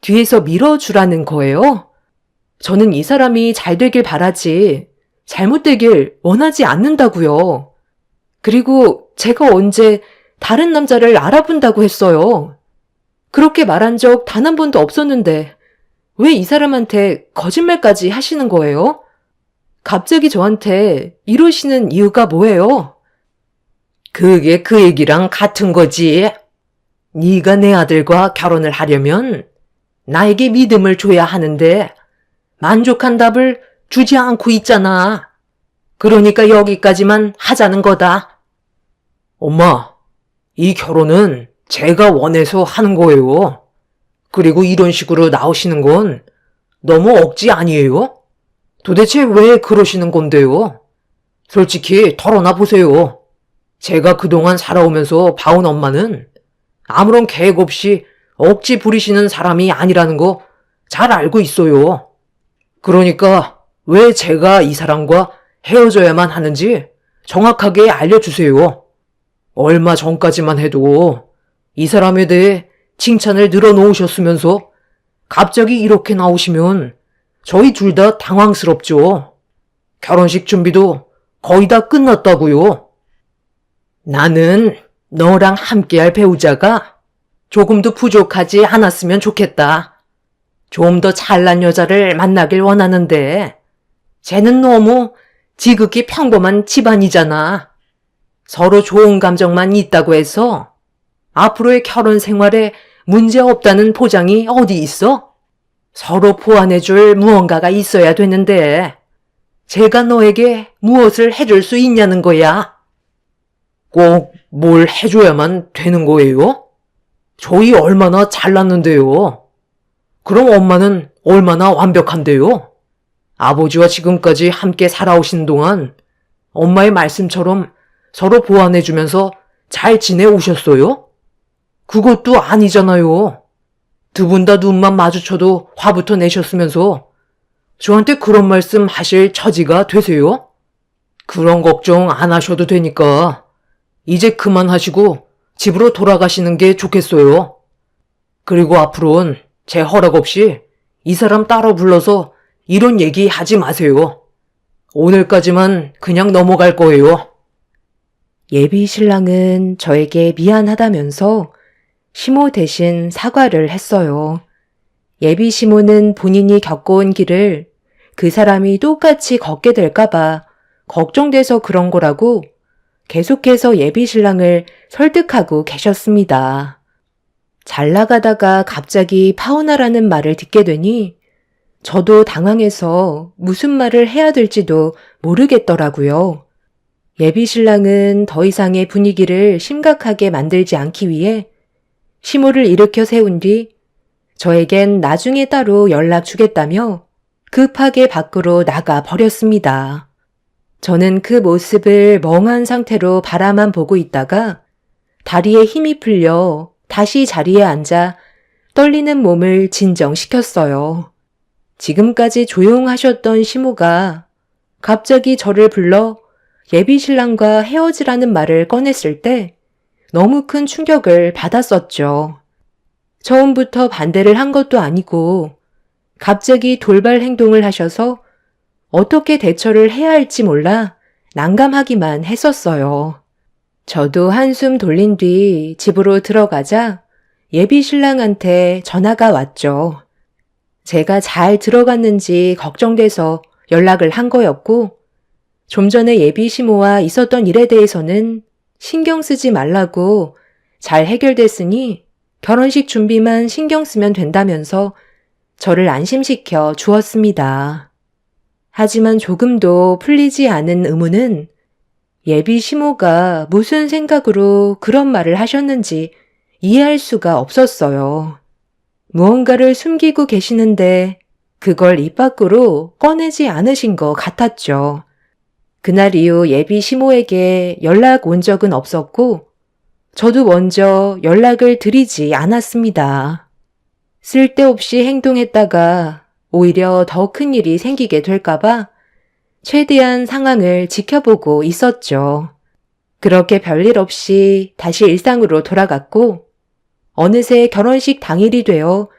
[SPEAKER 2] 뒤에서 밀어주라는 거예요? 저는 이 사람이 잘 되길 바라지 잘못되길 원하지 않는다고요. 그리고 제가 언제 다른 남자를 알아본다고 했어요. 그렇게 말한 적 단 한 번도 없었는데 왜 이 사람한테 거짓말까지 하시는 거예요? 갑자기 저한테 이러시는 이유가 뭐예요? 그게 그 얘기랑 같은 거지. 네가 내 아들과 결혼을 하려면 나에게 믿음을 줘야 하는데 만족한 답을 주지 않고 있잖아. 그러니까 여기까지만 하자는 거다. 엄마, 이 결혼은 제가 원해서 하는 거예요. 그리고 이런 식으로 나오시는 건 너무 억지 아니에요? 도대체 왜 그러시는 건데요? 솔직히 털어놔 보세요. 제가 그동안 살아오면서 봐온 엄마는 아무런 계획 없이 억지 부리시는 사람이 아니라는 거 잘 알고 있어요. 그러니까 왜 제가 이 사람과 헤어져야만 하는지 정확하게 알려주세요. 얼마 전까지만 해도 이 사람에 대해 칭찬을 늘어놓으셨으면서 갑자기 이렇게 나오시면 저희 둘 다 당황스럽죠. 결혼식 준비도 거의 다 끝났다고요. 나는 너랑 함께할 배우자가 조금도 부족하지 않았으면 좋겠다. 좀 더 잘난 여자를 만나길 원하는데 쟤는 너무 지극히 평범한 집안이잖아. 서로 좋은 감정만 있다고 해서 앞으로의 결혼 생활에 문제 없다는 보장이 어디 있어? 서로 보완해줄 무언가가 있어야 되는데 제가 너에게 무엇을 해줄 수 있냐는 거야. 꼭 뭘 해줘야만 되는 거예요? 저희 얼마나 잘났는데요. 그럼 엄마는 얼마나 완벽한데요? 아버지와 지금까지 함께 살아오신 동안 엄마의 말씀처럼 서로 보완해주면서 잘 지내오셨어요? 그것도 아니잖아요. 두 분 다 눈만 마주쳐도 화부터 내셨으면서 저한테 그런 말씀 하실 처지가 되세요? 그런 걱정 안 하셔도 되니까 이제 그만하시고 집으로 돌아가시는 게 좋겠어요. 그리고 앞으로는 제 허락 없이 이 사람 따로 불러서 이런 얘기 하지 마세요. 오늘까지만 그냥 넘어갈 거예요.
[SPEAKER 1] 예비 신랑은 저에게 미안하다면서 시모 대신 사과를 했어요. 예비 시모는 본인이 겪어온 길을 그 사람이 똑같이 걷게 될까봐 걱정돼서 그런 거라고 계속해서 예비 신랑을 설득하고 계셨습니다. 잘 나가다가 갑자기 파혼하라는 말을 듣게 되니 저도 당황해서 무슨 말을 해야 될지도 모르겠더라고요. 예비 신랑은 더 이상의 분위기를 심각하게 만들지 않기 위해 시모를 일으켜 세운 뒤 저에겐 나중에 따로 연락 주겠다며 급하게 밖으로 나가 버렸습니다. 저는 그 모습을 멍한 상태로 바라만 보고 있다가 다리에 힘이 풀려 다시 자리에 앉아 떨리는 몸을 진정시켰어요. 지금까지 조용하셨던 시모가 갑자기 저를 불러 예비 신랑과 헤어지라는 말을 꺼냈을 때 너무 큰 충격을 받았었죠. 처음부터 반대를 한 것도 아니고 갑자기 돌발 행동을 하셔서 어떻게 대처를 해야 할지 몰라 난감하기만 했었어요. 저도 한숨 돌린 뒤 집으로 들어가자 예비 신랑한테 전화가 왔죠. 제가 잘 들어갔는지 걱정돼서 연락을 한 거였고, 좀 전에 예비 시모와 있었던 일에 대해서는 신경 쓰지 말라고 잘 해결됐으니 결혼식 준비만 신경 쓰면 된다면서 저를 안심시켜 주었습니다. 하지만 조금도 풀리지 않은 의문은 예비 시모가 무슨 생각으로 그런 말을 하셨는지 이해할 수가 없었어요. 무언가를 숨기고 계시는데 그걸 입 밖으로 꺼내지 않으신 것 같았죠. 그날 이후 예비 시모에게 연락 온 적은 없었고 저도 먼저 연락을 드리지 않았습니다. 쓸데없이 행동했다가 오히려 더 큰 일이 생기게 될까봐 최대한 상황을 지켜보고 있었죠. 그렇게 별일 없이 다시 일상으로 돌아갔고 어느새 결혼식 당일이 되어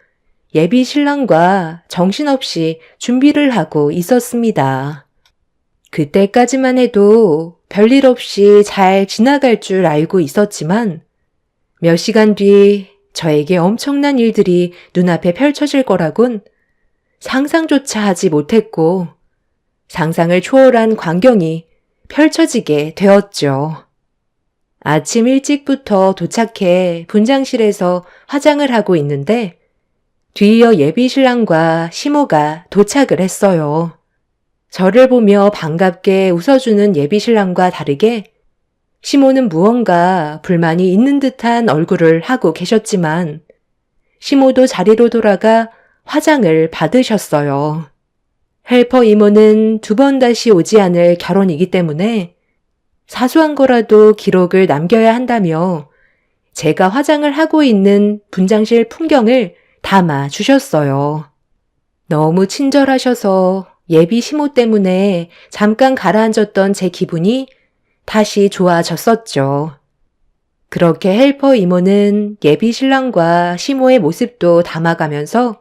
[SPEAKER 1] 예비 신랑과 정신없이 준비를 하고 있었습니다. 그때까지만 해도 별일 없이 잘 지나갈 줄 알고 있었지만 몇 시간 뒤 저에게 엄청난 일들이 눈앞에 펼쳐질 거라곤 상상조차 하지 못했고 상상을 초월한 광경이 펼쳐지게 되었죠. 아침 일찍부터 도착해 분장실에서 화장을 하고 있는데 뒤이어 예비 신랑과 시모가 도착을 했어요. 저를 보며 반갑게 웃어주는 예비 신랑과 다르게 시모는 무언가 불만이 있는 듯한 얼굴을 하고 계셨지만 시모도 자리로 돌아가 화장을 받으셨어요. 헬퍼 이모는 2번 다시 오지 않을 결혼이기 때문에 사소한 거라도 기록을 남겨야 한다며 제가 화장을 하고 있는 분장실 풍경을 담아 주셨어요. 너무 친절하셔서 예비 시모 때문에 잠깐 가라앉았던 제 기분이 다시 좋아졌었죠. 그렇게 헬퍼 이모는 예비 신랑과 시모의 모습도 담아가면서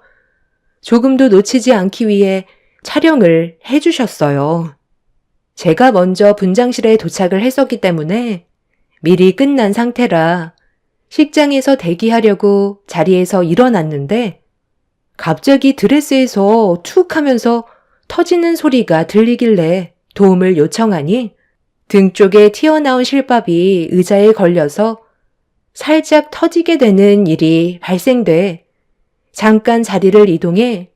[SPEAKER 1] 조금도 놓치지 않기 위해 촬영을 해주셨어요. 제가 먼저 분장실에 도착을 했었기 때문에 미리 끝난 상태라 식장에서 대기하려고 자리에서 일어났는데 갑자기 드레스에서 툭 하면서 터지는 소리가 들리길래 도움을 요청하니 등 쪽에 튀어나온 실밥이 의자에 걸려서 살짝 터지게 되는 일이 발생돼 잠깐 자리를 이동해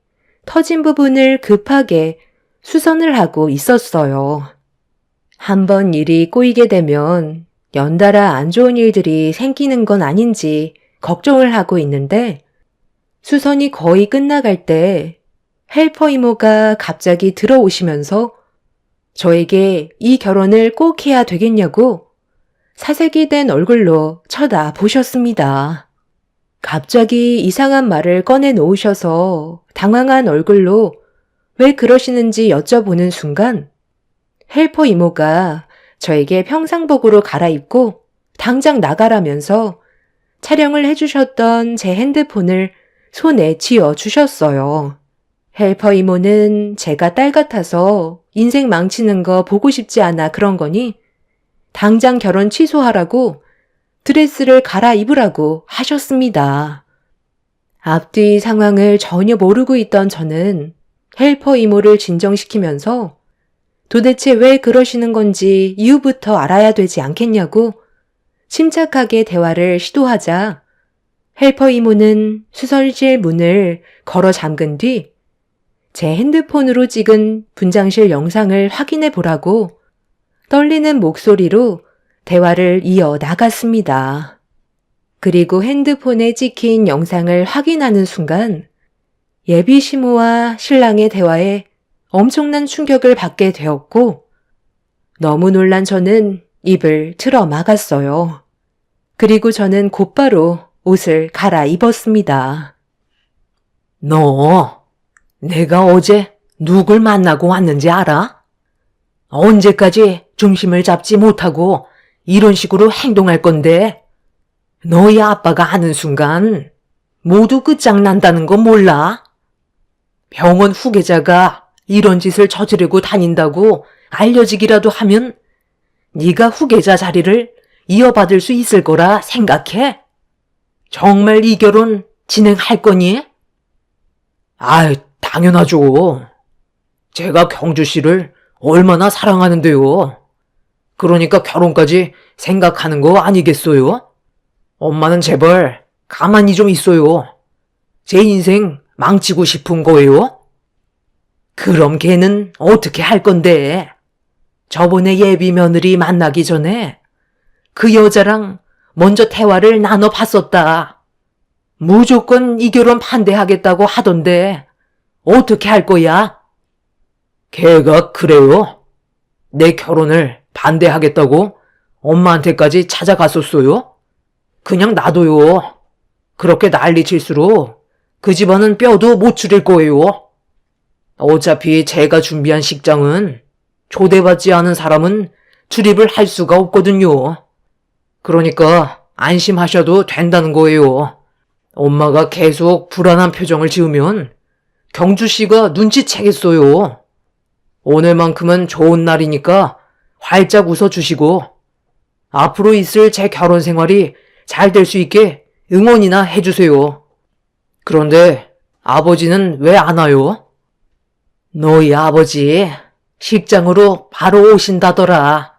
[SPEAKER 1] 터진 부분을 급하게 수선을 하고 있었어요. 한번 일이 꼬이게 되면 연달아 안 좋은 일들이 생기는 건 아닌지 걱정을 하고 있는데 수선이 거의 끝나갈 때 헬퍼 이모가 갑자기 들어오시면서 저에게 이 결혼을 꼭 해야 되겠냐고 사색이 된 얼굴로 쳐다보셨습니다. 갑자기 이상한 말을 꺼내 놓으셔서 당황한 얼굴로 왜 그러시는지 여쭤보는 순간 헬퍼 이모가 저에게 평상복으로 갈아입고 당장 나가라면서 촬영을 해주셨던 제 핸드폰을 손에 쥐어 주셨어요. 헬퍼 이모는 제가 딸 같아서 인생 망치는 거 보고 싶지 않아 그런 거니 당장 결혼 취소하라고 드레스를 갈아입으라고 하셨습니다. 앞뒤 상황을 전혀 모르고 있던 저는 헬퍼 이모를 진정시키면서 도대체 왜 그러시는 건지 이유부터 알아야 되지 않겠냐고 침착하게 대화를 시도하자 헬퍼 이모는 수선실 문을 걸어 잠근 뒤 제 핸드폰으로 찍은 분장실 영상을 확인해 보라고 떨리는 목소리로 대화를 이어 나갔습니다. 그리고 핸드폰에 찍힌 영상을 확인하는 순간 예비 시모와 신랑의 대화에 엄청난 충격을 받게 되었고 너무 놀란 저는 입을 틀어 막았어요. 그리고 저는 곧바로 옷을 갈아입었습니다.
[SPEAKER 2] 너, 내가 어제 누굴 만나고 왔는지 알아? 언제까지 중심을 잡지 못하고 이런 식으로 행동할 건데? 너희 아빠가 아는 순간 모두 끝장난다는 거 몰라? 병원 후계자가 이런 짓을 저지르고 다닌다고 알려지기라도 하면 네가 후계자 자리를 이어받을 수 있을 거라 생각해? 정말 이 결혼 진행할 거니? 아유, 당연하죠. 제가 경주 씨를 얼마나 사랑하는데요. 그러니까 결혼까지 생각하는 거 아니겠어요? 엄마는 제발 가만히 좀 있어요. 제 인생 망치고 싶은 거예요?
[SPEAKER 1] 그럼 걔는 어떻게 할 건데? 저번에 예비 며느리 만나기 전에 그 여자랑 먼저 대화를 나눠봤었다. 무조건 이 결혼 반대하겠다고 하던데 어떻게 할 거야?
[SPEAKER 2] 걔가 그래요? 내 결혼을 반대하겠다고 엄마한테까지 찾아갔었어요? 그냥 놔둬요. 그렇게 난리 칠수록 그 집안은 뼈도 못 추릴 거예요. 어차피 제가 준비한 식장은 초대받지 않은 사람은 출입을 할 수가 없거든요. 그러니까 안심하셔도 된다는 거예요. 엄마가 계속 불안한 표정을 지으면 경주 씨가 눈치채겠어요. 오늘만큼은 좋은 날이니까 활짝 웃어주시고 앞으로 있을 제 결혼 생활이 잘 될 수 있게 응원이나 해주세요. 그런데 아버지는 왜 안 와요?
[SPEAKER 1] 너희 아버지 식장으로 바로 오신다더라.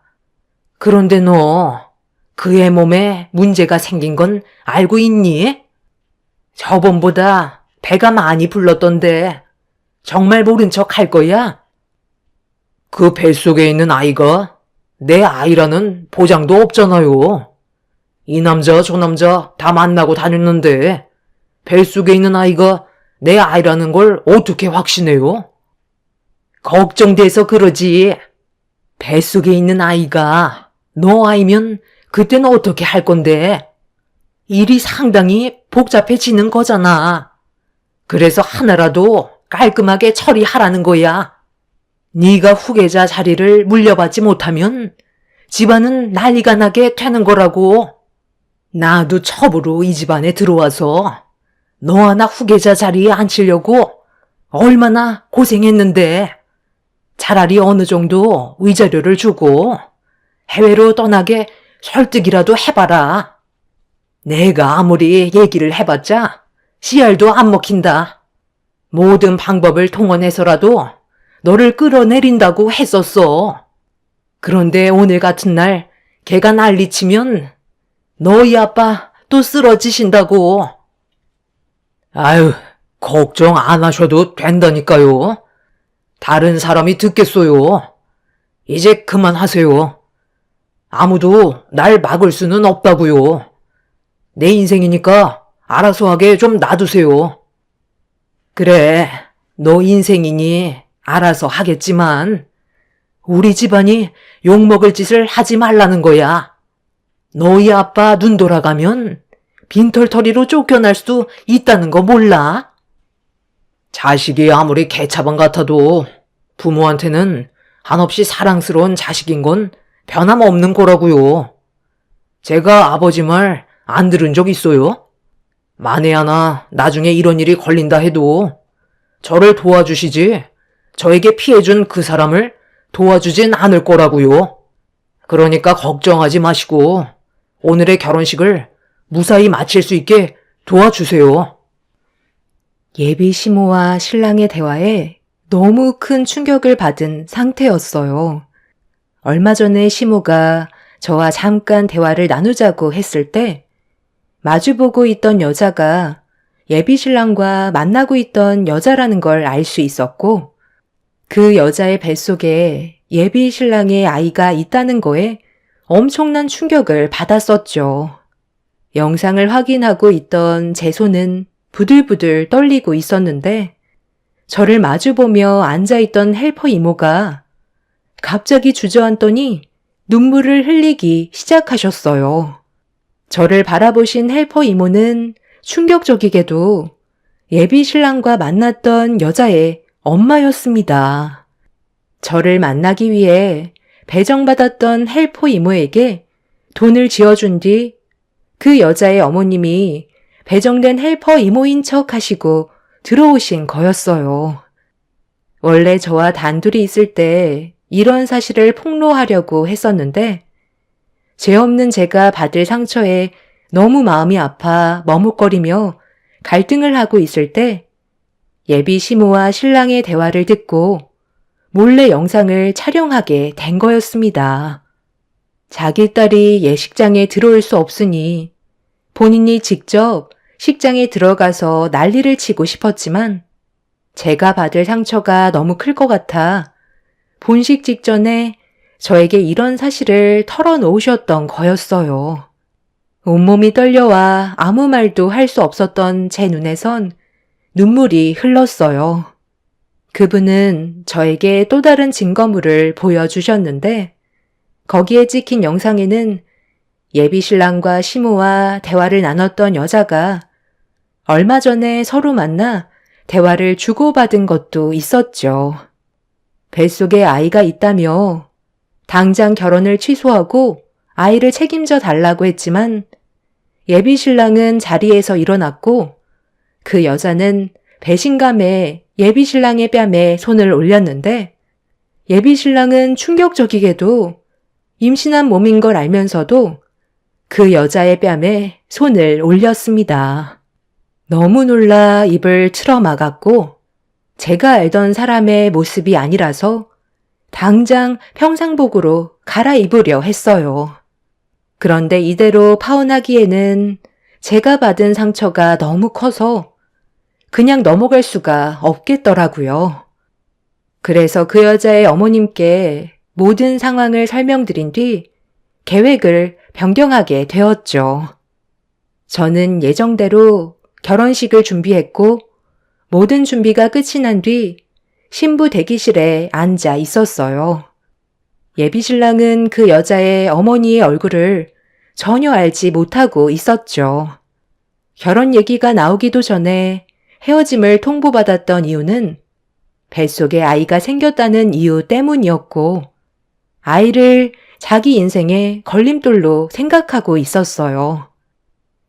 [SPEAKER 1] 그런데 너 그의 몸에 문제가 생긴 건 알고 있니? 저번보다 배가 많이 불렀던데 정말 모른 척 할 거야?
[SPEAKER 2] 그 뱃속에 있는 아이가 내 아이라는 보장도 없잖아요. 이 남자 저 남자 다 만나고 다녔는데 뱃속에 있는 아이가 내 아이라는 걸 어떻게 확신해요?
[SPEAKER 1] 걱정돼서 그러지. 뱃속에 있는 아이가 너 아이면 그땐 어떻게 할 건데? 일이 상당히 복잡해지는 거잖아. 그래서 하나라도 깔끔하게 처리하라는 거야. 네가 후계자 자리를 물려받지 못하면 집안은 난리가 나게 되는 거라고. 나도 첩으로 이 집안에 들어와서 너 하나 후계자 자리에 앉히려고 얼마나 고생했는데 차라리 어느 정도 위자료를 주고 해외로 떠나게 설득이라도 해봐라. 내가 아무리 얘기를 해봤자 씨알도 안 먹힌다. 모든 방법을 동원해서라도 너를 끌어내린다고 했었어. 그런데 오늘 같은 날 걔가 난리치면 너희 아빠 또 쓰러지신다고.
[SPEAKER 2] 아유, 걱정 안 하셔도 된다니까요. 다른 사람이 듣겠어요. 이제 그만하세요. 아무도 날 막을 수는 없다고요. 내 인생이니까 알아서 하게 좀 놔두세요.
[SPEAKER 1] 그래, 너 인생이니 알아서 하겠지만 우리 집안이 욕먹을 짓을 하지 말라는 거야. 너희 아빠 눈 돌아가면 빈털터리로 쫓겨날 수도 있다는 거 몰라?
[SPEAKER 2] 자식이 아무리 개차반 같아도 부모한테는 한없이 사랑스러운 자식인 건 변함없는 거라고요. 제가 아버지 말 안 들은 적 있어요? 만에 하나 나중에 이런 일이 걸린다 해도 저를 도와주시지 저에게 피해준 그 사람을 도와주진 않을 거라고요. 그러니까 걱정하지 마시고 오늘의 결혼식을 무사히 마칠 수 있게 도와주세요.
[SPEAKER 1] 예비 시모와 신랑의 대화에 너무 큰 충격을 받은 상태였어요. 얼마 전에 시모가 저와 잠깐 대화를 나누자고 했을 때 마주보고 있던 여자가 예비 신랑과 만나고 있던 여자라는 걸 알 수 있었고 그 여자의 뱃속에 예비 신랑의 아이가 있다는 거에 엄청난 충격을 받았었죠. 영상을 확인하고 있던 제 손은 부들부들 떨리고 있었는데 저를 마주보며 앉아있던 헬퍼 이모가 갑자기 주저앉더니 눈물을 흘리기 시작하셨어요. 저를 바라보신 헬퍼 이모는 충격적이게도 예비 신랑과 만났던 여자의 엄마였습니다. 저를 만나기 위해 배정받았던 헬퍼 이모에게 돈을 지어준 뒤 그 여자의 어머님이 배정된 헬퍼 이모인 척 하시고 들어오신 거였어요. 원래 저와 단둘이 있을 때 이런 사실을 폭로하려고 했었는데 죄 없는 제가 받을 상처에 너무 마음이 아파 머뭇거리며 갈등을 하고 있을 때 예비 시모와 신랑의 대화를 듣고 몰래 영상을 촬영하게 된 거였습니다. 자기 딸이 예식장에 들어올 수 없으니 본인이 직접 식장에 들어가서 난리를 치고 싶었지만 제가 받을 상처가 너무 클 것 같아 본식 직전에 저에게 이런 사실을 털어놓으셨던 거였어요. 온몸이 떨려와 아무 말도 할 수 없었던 제 눈에선 눈물이 흘렀어요. 그분은 저에게 또 다른 증거물을 보여주셨는데 거기에 찍힌 영상에는 예비신랑과 시모와 대화를 나눴던 여자가 얼마 전에 서로 만나 대화를 주고받은 것도 있었죠. 뱃속에 아이가 있다며 당장 결혼을 취소하고 아이를 책임져 달라고 했지만 예비신랑은 자리에서 일어났고 그 여자는 배신감에 예비신랑의 뺨에 손을 올렸는데 예비신랑은 충격적이게도 임신한 몸인 걸 알면서도 그 여자의 뺨에 손을 올렸습니다. 너무 놀라 입을 틀어막았고 제가 알던 사람의 모습이 아니라서 당장 평상복으로 갈아입으려 했어요. 그런데 이대로 파혼하기에는 제가 받은 상처가 너무 커서 그냥 넘어갈 수가 없겠더라고요. 그래서 그 여자의 어머님께 모든 상황을 설명드린 뒤 계획을 변경하게 되었죠. 저는 예정대로 결혼식을 준비했고 모든 준비가 끝이 난 뒤 신부 대기실에 앉아 있었어요. 예비신랑은 그 여자의 어머니의 얼굴을 전혀 알지 못하고 있었죠. 결혼 얘기가 나오기도 전에 헤어짐을 통보받았던 이유는 뱃속에 아이가 생겼다는 이유 때문이었고 아이를 자기 인생의 걸림돌로 생각하고 있었어요.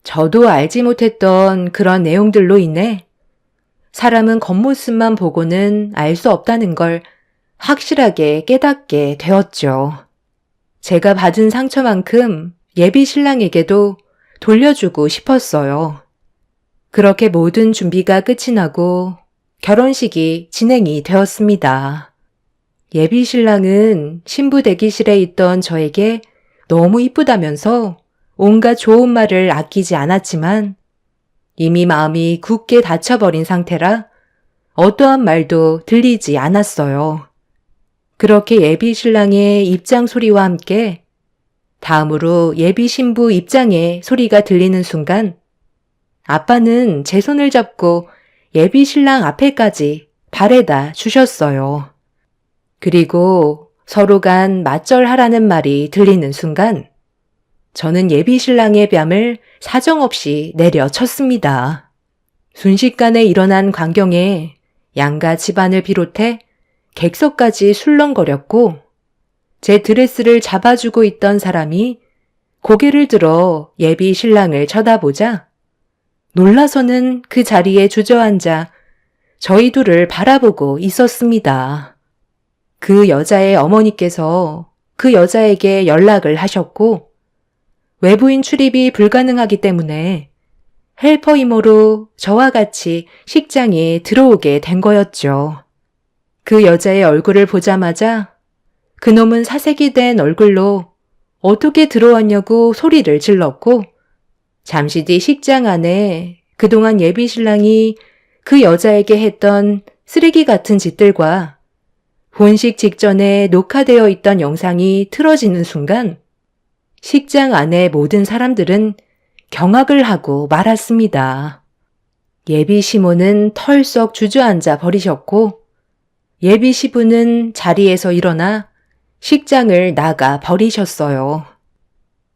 [SPEAKER 1] 저도 알지 못했던 그런 내용들로 인해 사람은 겉모습만 보고는 알 수 없다는 걸 확실하게 깨닫게 되었죠. 제가 받은 상처만큼 예비 신랑에게도 돌려주고 싶었어요. 그렇게 모든 준비가 끝이 나고 결혼식이 진행이 되었습니다. 예비 신랑은 신부 대기실에 있던 저에게 너무 이쁘다면서 온갖 좋은 말을 아끼지 않았지만 이미 마음이 굳게 닫혀버린 상태라 어떠한 말도 들리지 않았어요. 그렇게 예비 신랑의 입장 소리와 함께 다음으로 예비 신부 입장의 소리가 들리는 순간 아빠는 제 손을 잡고 예비 신랑 앞에까지 바래다 주셨어요. 그리고 서로 간 맞절하라는 말이 들리는 순간 저는 예비 신랑의 뺨을 사정없이 내려쳤습니다. 순식간에 일어난 광경에 양가 집안을 비롯해 객석까지 술렁거렸고 제 드레스를 잡아주고 있던 사람이 고개를 들어 예비 신랑을 쳐다보자 놀라서는 그 자리에 주저앉아 저희 둘을 바라보고 있었습니다. 그 여자의 어머니께서 그 여자에게 연락을 하셨고 외부인 출입이 불가능하기 때문에 헬퍼 이모로 저와 같이 식장에 들어오게 된 거였죠. 그 여자의 얼굴을 보자마자 그놈은 사색이 된 얼굴로 어떻게 들어왔냐고 소리를 질렀고 잠시 뒤 식장 안에 그동안 예비 신랑이 그 여자에게 했던 쓰레기 같은 짓들과 본식 직전에 녹화되어 있던 영상이 틀어지는 순간 식장 안의 모든 사람들은 경악을 하고 말았습니다. 예비 시모는 털썩 주저앉아 버리셨고 예비 시부는 자리에서 일어나 식장을 나가 버리셨어요.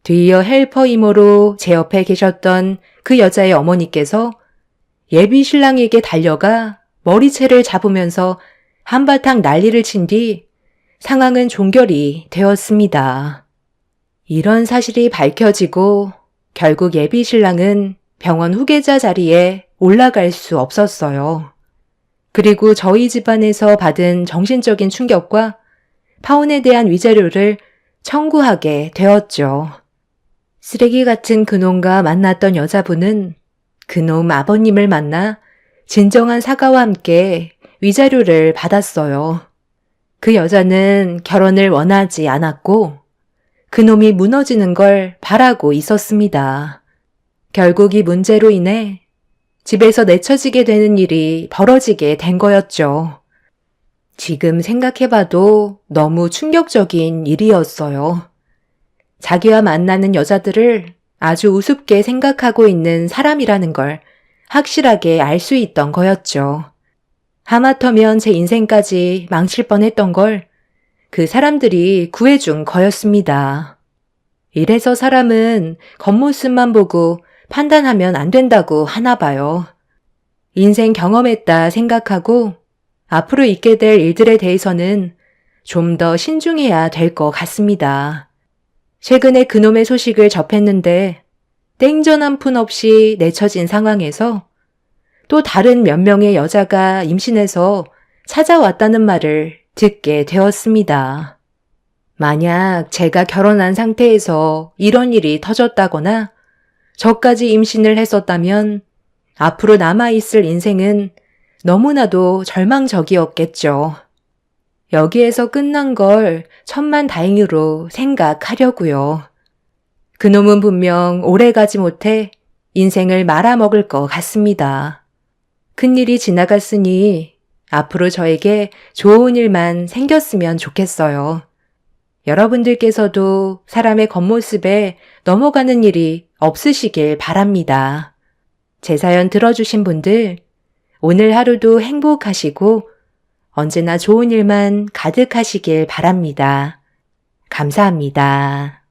[SPEAKER 1] 뒤이어 헬퍼 이모로 제 옆에 계셨던 그 여자의 어머니께서 예비 신랑에게 달려가 머리채를 잡으면서 한바탕 난리를 친 뒤 상황은 종결이 되었습니다. 이런 사실이 밝혀지고 결국 예비 신랑은 병원 후계자 자리에 올라갈 수 없었어요. 그리고 저희 집안에서 받은 정신적인 충격과 파혼에 대한 위자료를 청구하게 되었죠. 쓰레기 같은 그놈과 만났던 여자분은 그놈 아버님을 만나 진정한 사과와 함께 위자료를 받았어요. 그 여자는 결혼을 원하지 않았고 그놈이 무너지는 걸 바라고 있었습니다. 결국 이 문제로 인해 집에서 내쳐지게 되는 일이 벌어지게 된 거였죠. 지금 생각해봐도 너무 충격적인 일이었어요. 자기와 만나는 여자들을 아주 우습게 생각하고 있는 사람이라는 걸 확실하게 알 수 있던 거였죠. 하마터면 제 인생까지 망칠 뻔했던 걸 그 사람들이 구해준 거였습니다. 이래서 사람은 겉모습만 보고 판단하면 안 된다고 하나 봐요. 인생 경험했다 생각하고 앞으로 있게 될 일들에 대해서는 좀 더 신중해야 될 것 같습니다. 최근에 그놈의 소식을 접했는데 땡전 한 푼 없이 내쳐진 상황에서 또 다른 몇 명의 여자가 임신해서 찾아왔다는 말을 듣게 되었습니다. 만약 제가 결혼한 상태에서 이런 일이 터졌다거나 저까지 임신을 했었다면 앞으로 남아있을 인생은 너무나도 절망적이었겠죠. 여기에서 끝난 걸 천만다행으로 생각하려고요. 그놈은 분명 오래가지 못해 인생을 말아먹을 것 같습니다. 큰일이 지나갔으니 앞으로 저에게 좋은 일만 생겼으면 좋겠어요. 여러분들께서도 사람의 겉모습에 넘어가는 일이 없으시길 바랍니다. 제 사연 들어주신 분들, 오늘 하루도 행복하시고 언제나 좋은 일만 가득하시길 바랍니다. 감사합니다.